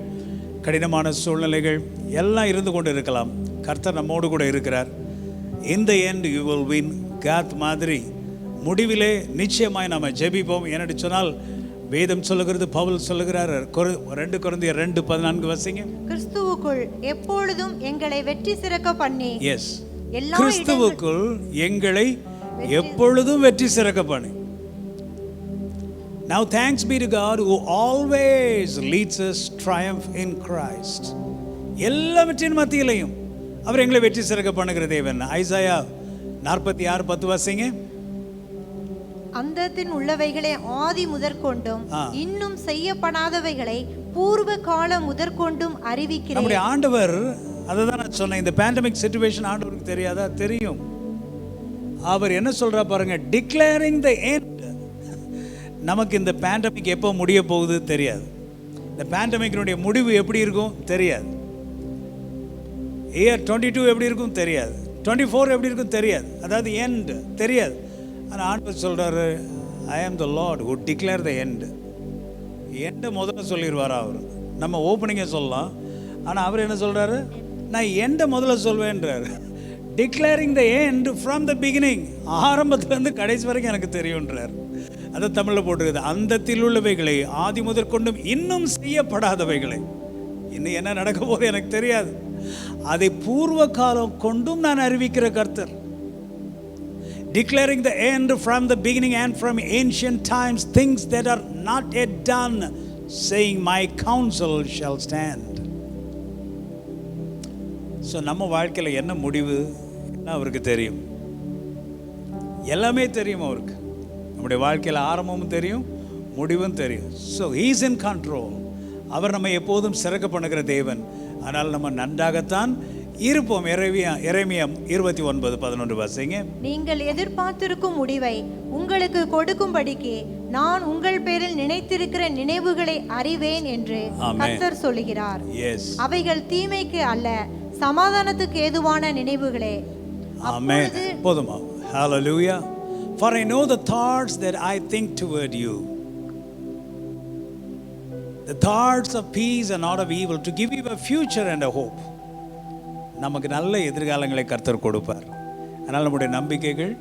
கடினமான சூழ்நிலைகள் எல்லாம் இருந்து கொண்டு இருக்கலாம். கர்த்தர் நம்மோடு கூட இருக்கிறார். In the end you will win. காத் மாதிரி முடிவிலே நிச்சயமாய் நம்ம ஜெபிப்போம். ஏன்னு சொன்னால் வேதம் சொல்லுகிறது, பவுல் சொல்லுகிறார், 2 கொரிந்தியர் 2:14 வாசிங்க. கிறிஸ்துவுக்குள் எப்பொழுதும் எங்களை வெற்றி சிறக்க பண்ணி. எஸ், கிறிஸ்துவுக்குள் எங்களை எப்பொழுதும் வெற்றி சிறக்க பண்ணி. Now thanks be to God who always leads us triumph in Christ. எல்லாவற்றின் மத்தியிலையும் அவர் எங்களை வெற்றி சிறக்க பண்ணுகிற தேவன். ஐசாயா 46:10 வாசிங்க. அந்தத்தின் உள்ளவைகளை ஆதி முதற்கொண்டும் இன்னும் செய்யப்படாதவைகளை பூர்வ காலம் முதற்கொண்டும் அறிவிக்கிறேன். நம்முடைய ஆண்டவர், அதுதான் நான் சொன்னேன், இந்த பேண்டமிக் சிச்சுவேஷன் ஆண்டவருக்கு தெரியாதா? தெரியும். அவர் என்ன சொல்றா பாருங்க, டிக்ளேரிங் த எண்ட். நமக்கு இந்த பேண்டமிக் எப்போ முடிய போகுது தெரியாது. இந்த பேண்டமிக்கினுடைய முடிவு எப்படி இருக்கும் தெரியாது. இயர் 22 எப்படி இருக்கும் தெரியாது. 24 எப்படி இருக்கும் தெரியாது. அதாவது எண்ட் தெரியாது. ஆனால் ஆண்டவர் சொல்றாரு, I am the lord who declare the end. எண்டை முதல்ல சொல்லிடுவாரா அவர்? நம்ம ஓப்பனிங்கை சொல்லலாம், ஆனால் அவர் என்ன சொல்றாரு, நான் எண்டை முதல்ல சொல்வேன்றாரு. Declaring the end from the beginning. ஆரம்பத்துலேருந்து கடைசி வரைக்கும் எனக்கு தெரியுன்றார். அதை தமிழில் போட்டிருக்குது, அந்தத்தில் உள்ளவைகளை ஆதி முதற்கொண்டும் இன்னும் செய்யப்படாதவைகளை. இன்னும் என்ன நடக்க போது எனக்கு தெரியாது, அதை பூர்வ காலம் கொண்டும் நான் அறிவிக்கிற கர்த்தர். Declaring the end from the beginning and from ancient times, things that are not yet done, saying my counsel shall stand. So நம்ம வாழ்க்கையில் என்ன முடிவு என்ன அவருக்கு தெரியும், எல்லாமே தெரியும் அவருக்கு. நம்முடைய வாழ்க்கையில் ஆரம்பமும் தெரியும், முடிவும் தெரியும். So he is in control. அவர் நம்ம எப்போதும் சிறக்க பண்ணுகிற தேவன். ஆனால் நம்ம நன்றாகத்தான் இருப்போம். எரேமியா 29:11 வாசிங்க. நீங்கள் எதிர்பார்த்திருக்கும் முடிவை உங்களுக்கு கொடுக்கும்படிக்கு நான் உங்கள் பேரில் நினைத்திருக்கிற நினைவுகளை அறிவேன் என்று கர்த்தர் சொல்லுகிறார். அவைகள் தீமைக்கு அல்ல, சமாதானத்துக்கு ஏதுவான நினைவுகளே. ஆமென். போதுமா? Hallelujah. For I know the thoughts that I think toward you, the thoughts of peace and not of evil, to give you a future and a hope. நமக்கு நல்ல எதிர்காலங்களை கர்த்தர் கொடுப்பார். அதனால் நம்முடைய நம்பிக்கைகள்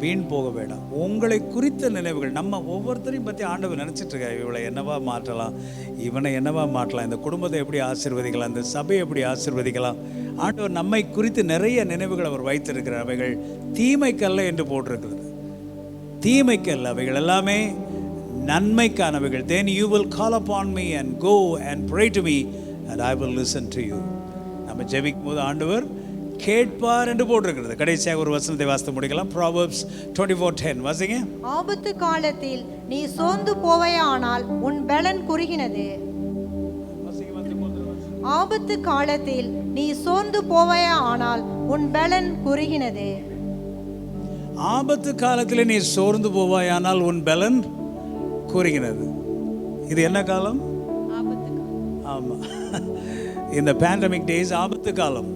வீண் போக வேண்டாம். உங்களை குறித்த நினைவுகள், நம்ம ஒவ்வொருத்தரையும் பற்றி ஆண்டவர் நினச்சிட்டு இருக்காரு. இவளை என்னவா மாற்றலாம், இவனை என்னவா மாற்றலாம், இந்த குடும்பத்தை எப்படி ஆசீர்வதிக்கலாம், இந்த சபையை எப்படி ஆசீர்வதிக்கலாம். ஆண்டவர் நம்மை குறித்து நிறைய நினைவுகள் அவர் வைத்திருக்கிறார். அவைகள் தீமைக்கல்ல என்று போட்டிருக்கிறது. தீமைக்கல்ல, அவைகள் எல்லாமே நன்மைக்கானவைகள். Then you will call upon me and go and pray to me and I will listen to you. நம்ம ஜெபிக்கும் போது ஆண்டவர் கேட்பார் என்று போட்டிருக்கிறது. கடைசியாக ஒரு வசனத்தை வாசித்து முடிக்கலாம். Proverbs 24:10 வாசிங்க. ஆபத்து காலத்தில் நீ சோர்ந்து போவாயானால் உன் பலன் குறுகினது. ஆபத்து காலத்தில் நீ சோர்ந்து போவாயானால் உன் பலன் குறுகினது. ஆபத்து காலத்தில் நீ சோர்ந்து போவாயானால் உன் பலன் குறுகினது. இது என்ன காலம்? ஆபத்து காலம். ஆமா, இந்த pandemic days ஆபத்து காலம்.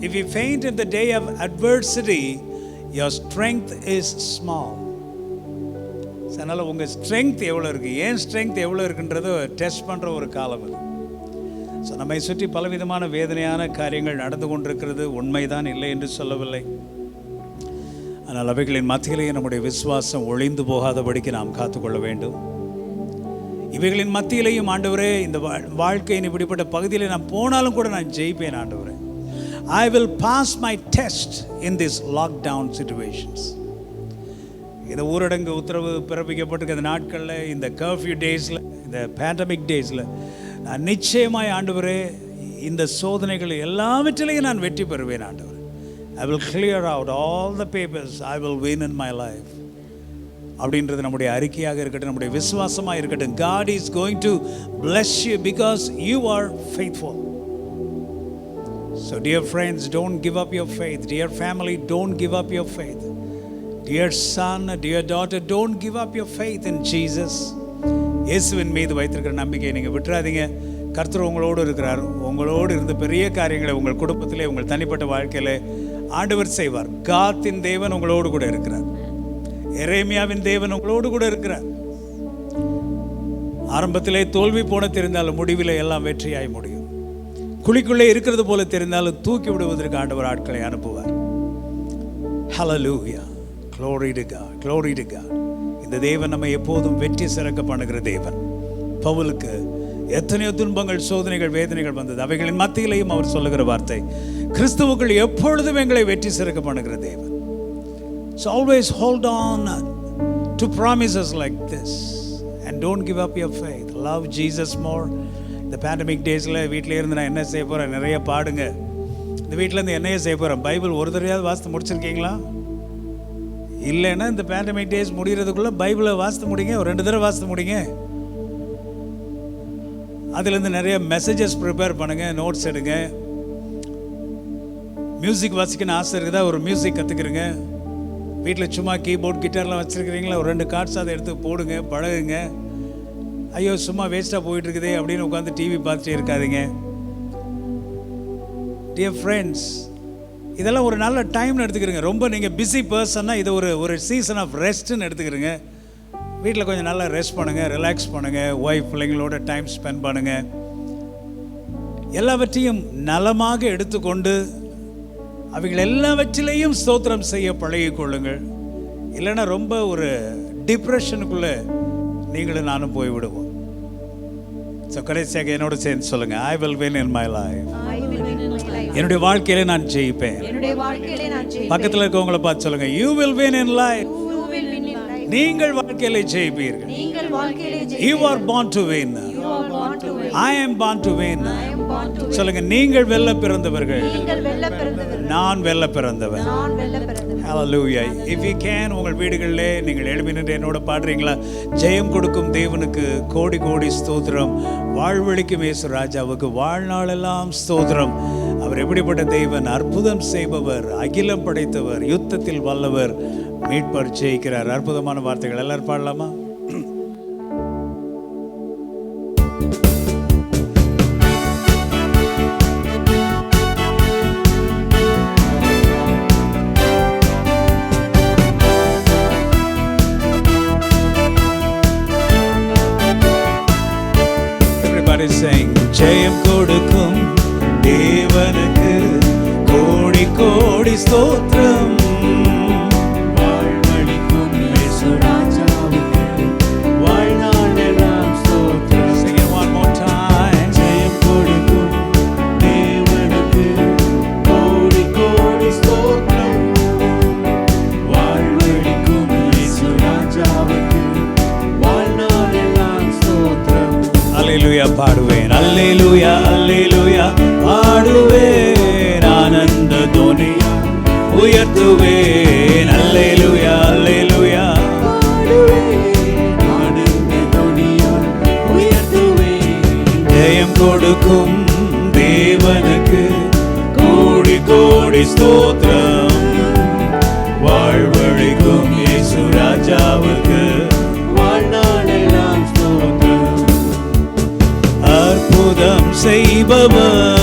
If you faint in the day of adversity, your strength is small. அதனால உங்க ஸ்ட்ரென்த் எவ்வளோ இருக்கு, ஏன் ஸ்ட்ரென்த் எவ்வளோ இருக்குன்றதை டெஸ்ட் பண்ற ஒரு காலம் இது. ஸோ நம்மை சுற்றி பலவிதமான வேதனையான காரியங்கள் நடந்து கொண்டிருக்கிறது. உண்மைதான், இல்லை என்று சொல்லவில்லை. ஆனால் அவைகளின் மத்தியிலேயே நம்முடைய விசுவாசம் ஒளிந்து போகாதபடிக்கு நாம் காத்துக்கொள்ள வேண்டும். இவைகளின் மத்தியிலேயும் ஆண்டவரே, இந்த வாழ்க்கையின் இப்படிப்பட்ட பகுதியில் நான் போனாலும் கூட நான் ஜெயிப்பேன் ஆண்டவரே. I will pass my test in this lockdown situations. இந்த ஊரடங்கு உத்தரவு பிறப்பிக்கப்பட்டிருக்கிற நாட்களில், இந்த கர்ஃப்யூ டேஸில், இந்த பேண்டமிக் டேஸில் நான் நிச்சயமாய் ஆண்டவரே இந்த சோதனைகள் எல்லாவற்றிலையும் நான் வெற்றி பெறுவேன் ஆண்டவரே. I will clear out all the papers. I will win in my life. அப்படின்றது நம்முடைய அறிக்கையாக இருக்கட்டும், நம்முடைய விசுவாசமாக இருக்கட்டும். God is going to bless you because you are faithful. So dear friends, don't give up your faith. Dear family, don't give up your faith. Dear son, dear daughter, don't give up your faith in Jesus. இயேசுவின் மீது வைத்திருக்கிற நம்பிக்கையை நீங்கள் விட்டுறாதீங்க. கர்த்தர் உங்களோடு இருக்கிறார். உங்களோடு இருந்த பெரிய காரியங்களை உங்கள் குடும்பத்திலே, உங்கள் தனிப்பட்ட வாழ்க்கையிலே ஆண்டவர் செய்வார். காத்தின் தேவன் உங்களோடு கூட இருக்கிறார். எரேமியாவின் தேவன் உங்களோடு கூட இருக்கிறார். ஆரம்பத்திலே தோல்வி போன தெரிந்தாலும் முடிவிலே எல்லாம் வெற்றியாய் முடியும். குழிக்குள்ளே இருக்கிறது போல தெரிந்தாலும் தூக்கி விடுவதற்கு ஆண்டவர் ஆட்களை அனுப்புவார். Hallelujah. Glory to God. Glory to God. இந்த தேவன் நம்மை எப்போதும் வெற்றி சிறக்க பண்ணுகிற தேவன். பவுலுக்கு எத்தனையோ துன்பங்கள், சோதனைகள், வேதனைகள் வந்தது. அவைகளின் மத்தியிலேயும் அவர் சொல்லுகிற வார்த்தை, கிறிஸ்துவுக்குள் எப்பொழுதும் எங்களை வெற்றி சிறக்க பண்ணுகிற தேவன். So always hold on to promises like this and don't give up your faith. Love Jesus more. இந்த பேண்டமிக் டேஸில் வீட்டிலே இருந்து நான் என்ன செய்ய போகிறேன், நிறைய பாடுங்க. இந்த வீட்டிலேருந்து என்னையே செய்ய போகிறேன், பைபிள் ஒரு தடவையாவது வாசித்து முடிச்சிருக்கீங்களா? இல்லைன்னா இந்த பேண்டமிக் டேஸ் முடிகிறதுக்குள்ளே பைபிளை வாசித்து முடிங்க, ஒரு 2 தடவை வாசித்து முடிங்க. அதுலேருந்து நிறைய மெசேஜஸ் ப்ரிப்பேர் பண்ணுங்கள், நோட்ஸ் எடுங்க. மியூசிக் வாசிக்கணும்னு ஆசை இருக்குதா, ஒரு மியூசிக் கற்றுக்குறங்க. வீட்டில் சும்மா கீபோர்ட், கிட்டார்லாம் வச்சுருக்கிறீங்களா, ஒரு 2 கார்ட்ஸ் அதை எடுத்து போடுங்க, பழகுங்க. ஐயோ சும்மா வேஸ்ட்டாக போயிட்டுருக்குதே அப்படின்னு உட்காந்து டிவி பார்த்துட்டே இருக்காதிங்க. டியர் ஃப்ரெண்ட்ஸ், இதெல்லாம் ஒரு நல்ல டைம்னு எடுத்துக்கிறங்க. ரொம்ப நீங்கள் பிஸி பர்சன்னா இது ஒரு சீசன் ஆஃப் ரெஸ்ட்டுன்னு எடுத்துக்கிறங்க. வீட்டில் கொஞ்சம் நல்லா ரெஸ்ட் பண்ணுங்கள், ரிலாக்ஸ் பண்ணுங்கள், ஒய்ஃப் பிள்ளைங்களோட டைம் ஸ்பெண்ட் பண்ணுங்கள். எல்லாவற்றையும் நலமாக எடுத்துக்கொண்டு அவைகள் எல்லாவற்றிலையும் ஸ்தோத்திரம் செய்ய பழகி கொள்ளுங்கள். இல்லைன்னா ரொம்ப ஒரு டிப்ரெஷனுக்குள்ளே நீங்களும் நானும் போய்விடுவோம். ஸோ கடைசியாக என்னோட சேர்ந்து சொல்லுங்க, I will win in my life. என்னுடைய வாழ்க்கையிலே நான் ஜெயிப்பேன். பக்கத்தில் இருக்கவங்களை பார்த்து சொல்லுங்க, you will win in life. நீங்கள் வாழ்க்கையிலே ஜெயிப்பீர்கள். You are born to win. I am born to win. சொல்லுங்க, நீங்கள் வெல்ல பிறந்தவர்கள், நான் வெல்ல பிறந்தவன். Hallelujah. If you can, உங்கள் வீடுகளிலே நீங்கள் எழுப்பி நின்று என்னோட பாடுறீங்களா? ஜெயம் கொடுக்கும் தேவனுக்கு கோடி கோடி ஸ்தோத்திரம், வாழ்வழிக்கும் இயேசு ராஜாவுக்கு வாழ்நாளெல்லாம் ஸ்தோத்திரம். அவர் எப்படிப்பட்ட தேவன், அற்புதம் செய்பவர், அகிலம் படைத்தவர், யுத்தத்தில் வல்லவர், மீட்பர், ஜெயிக்கிறார். அற்புதமான வார்த்தைகள். எல்லாரும் பாடலாமா? Everybody sing. ஜெயம் கொடுக்கும் தேவனுக்கு கோடி கோடி ஸ்தோத்திரம், வாழ்வழிக்கும் இயேசு ராஜாவுக்கு வாழ்நாளெல்லாம் ஸ்தோத்திரம். Sing it one more time. ஜெயம் கொடுக்கும் தேவனுக்கு கோடி கோடி ஸ்தோத்திரம், வாழ்வழிக்கும் இயேசு ராஜாவுக்கு வாழ்நாளெல்லாம் ஸ்தோத்திரம். அல்லேலூயா பாடுவேன், அல்லேலூயா அல்லேலூயா பாடுவேன், ஆனந்த துனியா உயர்த்துவேன். அல்லேலூயா அல்லேலூயா பாடுவேன், ஆனந்த துனியா உயர்த்துவேன். ஜெயம் கொடுக்கும் தேவனுக்கு கோடி கோடி ஸ்தோத்திரம், வாழ்வழிக்கும் இயேசு ராஜாவுக்கு வாழ்நாளெல்லாம் ஸ்தோத்திரம். அற்புதம் செய்பவர்,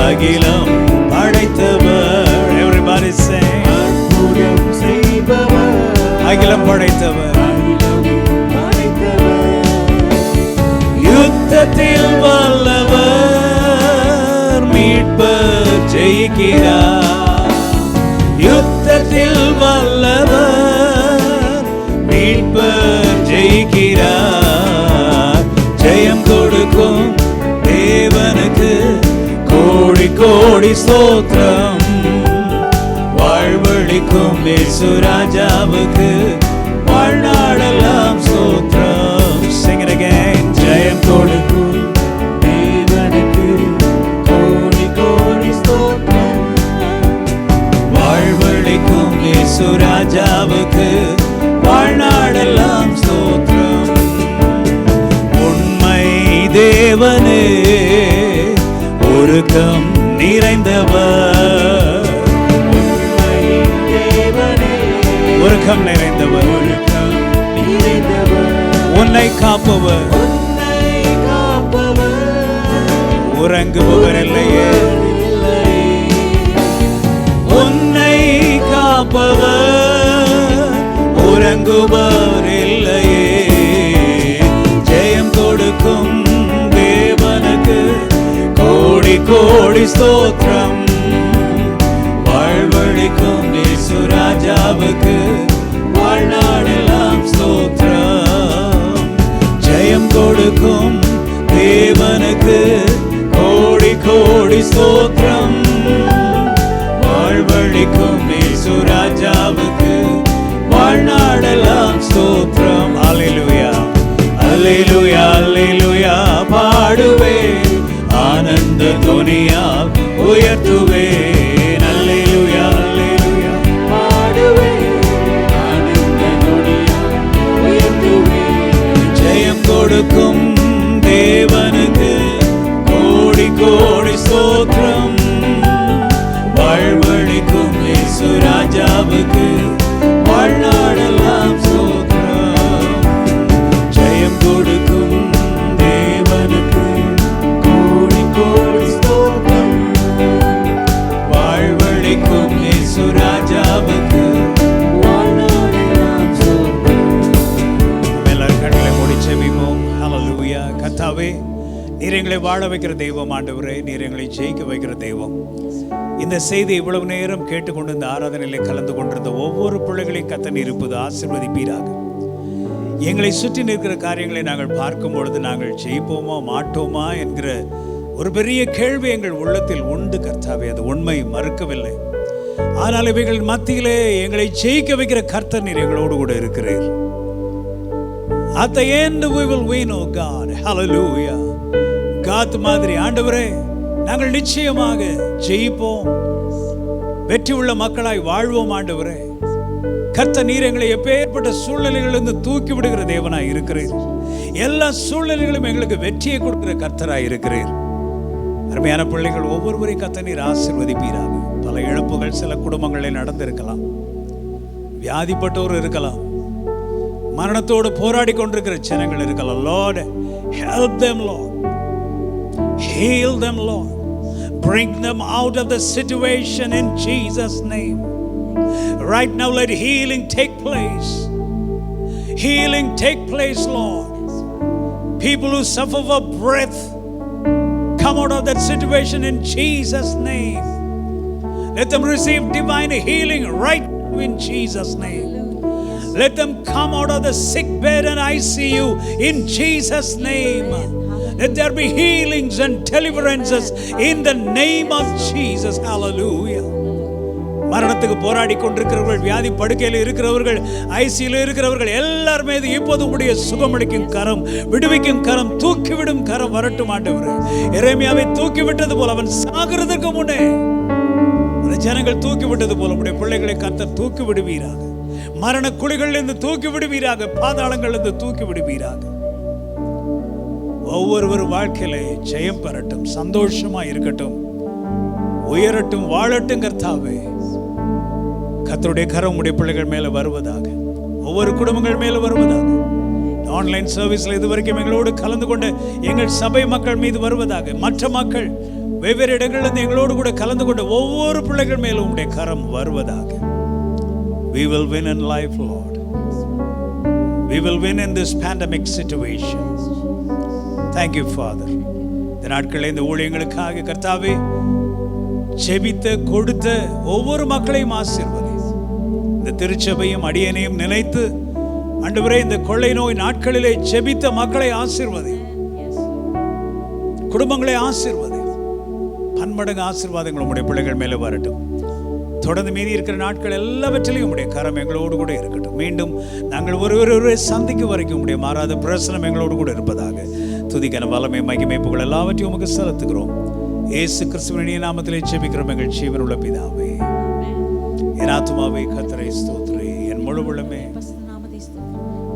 அகிலம் படைத்தவர். Everybody say. அற்புதம் செய்பவர், அகிலம் படைத்தவர், யுத்தத்தில் வல்லவர், மீட்பர் ஜெயிக்கிறார். யுத்தத்தில் வல்லவர், மீட்பர் ஜெயிக்கிறார். ஜெயம் கொடுக்கும் தேவனுக்கு கோடி கோடி ஸ்தோத்திரம், வாழ்வழிக்கும் இயேசு ராஜாவுக்கு வாழ்நாளெல்லாம் ஸ்தோத்திரம். Sing it again. ஜெயம் கொடுக்கும் தேவனுக்கு கோடி கோடி ஸ்தோத்திரம், வாழ்வழிக்கும் இயேசு ராஜாவுக்கு வாழ்நாளெல்லாம் ஸ்தோத்திரம். உண்மை தேவனே, ஒருக்கம் நிறைந்தவர், உருக்கம் நிறைந்தவர், உன்னை காப்பவர், உறங்குபவர் இல்லையே, உன்னை காப்பவர் உறங்குபவர் இல்லையே. ஜெயம் கொடுக்கும் தேவனுக்கு கோடி கோடி ஸ்தோத்திரம். வாழ்வழிக்கும் இயேசு ராஜாவுக்கு வாழ்நாளெல்லாம் ஸ்தோத்திரம். ஜெயம் கொடுக்கும் தேவனுக்கு கோடி கோடி ஸ்தோத்திரம். வாழ்வழிக்கும் இயேசு ராஜாவுக்கு வாழ்நாளெல்லாம் ஸ்தோத்திரம். அல்லேலூயா அல்லேலூயா அல்லேலூயா பாடுவேன், ஆனந்த துனியால் உயர்த்துவேன். அல்லேலூயா அல்லேலூயா பாடுவேன், ஆனந்த துனியால் உயர்த்துவேன். ஜெயம் கொடுக்கும் தேவனுக்கு கோடி கோடி ஸ்தோத்திரம். வாழ்வழிக்கும் இயேசு ராஜாவுக்கு வாழ்நாளெல்லாம் ஸ்தோத்திரம். ஜெயம் கொடுக்கும் தேவனுக்கு கோடி கோடி ஸ்தோத்திரம். வாழ்வழிக்கும் இயேசு ராஜாவுக்கு வாழ்நாளெல்லாம் ஸ்தோத்திரம். எல்லாரும் கண்களை மூடி ஜெபிப்போம். ஹல்லேலூயா. கர்த்தாவே, நீர் எங்களை வாழ வைக்கிற தெய்வம். ஆண்டவரே, நீர் எங்களை ஜெயிக்க வைக்கிற தெய்வம். இந்த செய்தி இவ்வளவு நேரம் கேட்டுக்கொண்டு இந்த ஆராதனையில் கலந்து கொண்டிருந்த ஒவ்வொரு பிள்ளைகளையும் கர்த்தர் இருப்பது ஆசீர்வதிப்பீராக. எங்களை சுற்றி நிற்கிற காரியங்களை நாங்கள் பார்க்கும் பொழுது நாங்கள் ஜெயிப்போமா மாட்டோமா என்கிற ஒரு பெரிய கேள்வி எங்கள் உள்ளத்தில் உண்டு கர்த்தாவே. அது உண்மை, மறுக்கவில்லை. ஆனால் இவைகள் மத்தியிலே எங்களை ஜெயிக்க வைக்கிற கர்த்தர் நீர் எங்களோடு கூட இருக்கிறீர். At the end we will win, oh God. Hallelujah. God மாதிரி ஆண்டவரே, நாங்கள் நிச்சயமாக ஜெயிப்போம், வெற்றி உள்ள மக்களாய் வாழ்வோம். ஆண்டவரே, கர்த்தர் நீர் எங்களை எப்பேற்பட்ட சூழ்நிலைகளிலிருந்து தூக்கி விடுகிற தேவனாய் இருக்கிறீர். எல்லா சூழ்நிலைகளும் எங்களுக்கு வெற்றியை கொடுக்கிற கர்த்தராய் இருக்கிறீர். அருமையான பிள்ளைகள் ஒவ்வொருவரையும் கர்த்தர் நீர் ஆசீர்வதிப்பீராக. பல இழப்புகள் சில குடும்பங்களில் நடந்திருக்கலாம், வியாதிப்பட்டோர் இருக்கலாம், மரணத்தோடு போராடி கொண்டிருக்கிற ஜனங்கள் இருக்கலாம். Lord, help them, Lord. Heal them, Lord. Bring them out of the situation in Jesus' name. Right now, let healing take place. Healing take place, Lord. People who suffer for breath, come out of that situation in Jesus' name. Let them receive divine healing right now in Jesus' name. Let them come out of the sick bed and ICU in Jesus' name. Let there be healings and deliverances in the name of Jesus. Hallelujah. மரணத்துக்கு போராடி கொண்டிருக்கிறவர்கள், வியாதி படுக்கையில் இருக்கிறவர்கள், ஐசியில் இருக்கிறவர்கள் எல்லார் மீது இப்போது உடைய சுகமளிக்கும் கரம், விடுவிக்கும் கரம், தூக்கிவிடும் கரம் வரட்டும். ஆண்டவரே, எரேமியாவை தூக்கி விட்டது போல, அவன் சாகிறதுக்கு முன்னே ஜனங்கள் தூக்கி விட்டது போல உடைய பிள்ளைகளை கர்த்தர் தூக்கி விடுவீராக. மரண குழிகளிலிருந்து தூக்கி விடுவீராக, பாதாளங்களிலிருந்து தூக்கி விடுவீராக. ஒவ்வொருவரும் வாழ்க்கையிலே ஜெயம் பெறட்டும், சந்தோஷமா இருக்கட்டும், உயரட்டும், வாழட்டும். கர்த்தாவே, கர்த்தருடைய கரம் உடைய பிள்ளைகள் மேல வருவதாக, ஒவ்வொரு குடும்பங்கள் மேல வருவதாக. ஆன்லைன் சர்வீஸ்ல இதுவரைக்கும் எங்களோடு கலந்து கொண்ட எங்கள் சபை மக்கள் மீது வருவதாக. மற்ற மக்கள் வெவ்வேறு இடங்களிலிருந்து எங்களோடு கூட கலந்து கொண்ட ஒவ்வொரு பிள்ளைகள் மேலும் உடைய கரம் வருவதாக. We will win in life, Lord. We will win in this pandemic situation. Thank you, Father. இந்த நாட்களில் இந்த ஊழியங்களுக்காக கர்த்தாவே ஜெபித்த கொடுத்த ஒவ்வொரு மக்களையும் ஆசீர்வதி. இந்த திருச்சபையும் அடியனையும் நினைத்து ஆண்டவரே, இந்த கொள்ளை நோய் நாட்களிலே ஜெபித்த மக்களை ஆசீர்வதி, குடும்பங்களை ஆசீர்வதி. பன்மடங்கு ஆசீர்வாதங்கள் உம்முடைய பிள்ளைகள் மேலே வரட்டும். தொடர்ந்து மீறி இருக்கிற நாட்கள் எல்லாவற்றிலையும் உம்முடைய கரம் எங்களோடு கூட இருக்கட்டும். மீண்டும் நாங்கள் ஒருவரை சந்திக்கும் வரைக்கும் உம்முடைய மாறாத பிரசனம் எங்களோடு கூட இருப்பதாக. துதிக்கான வல்லமை, மகிமை, புகழ் எல்லாவற்றையும் உமக்கு செலுத்துகிறோம். இயேசு கிறிஸ்துவின் நாமத்திலே ஜெபிக்கிறோம் எங்கள் ஜீவனுள்ள பிதாவே. என் ஆத்துமாவே கர்த்தரை ஸ்தோத்திரி, என் முழு உள்ளமே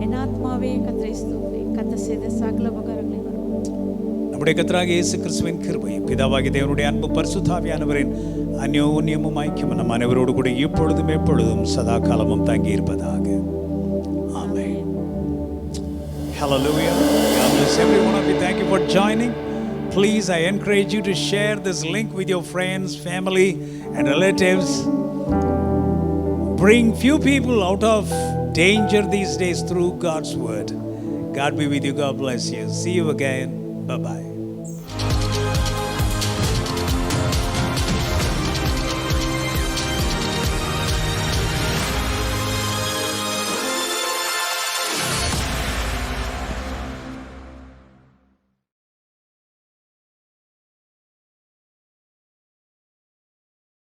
என் ஆத்மாவே கர்த்தரை ஸ்தோத்திரி. கர்த்தர் செய்த சகல உபகாரங்களை நம்முடைய கர்த்தராகிய இயேசு கிறிஸ்துவின் கிருபையும் பிதாவாகிய தேவனுடைய அன்பு பரிசுத்தாவியானவரின் அந்யோன்யமும் ஐக்கியமும் நம் அனைவரோடு கூட இப்பொழுதும் எப்பொழுதும் சதா காலமும் தங்கி இருப்பதாக. ஆமென். Hallelujah. God bless every one of you. Thank you for joining. Please, I encourage you to share this link with your friends, family, and relatives. Bring few people out of danger these days through God's word. God be with you. God bless you. See you again. Bye-bye.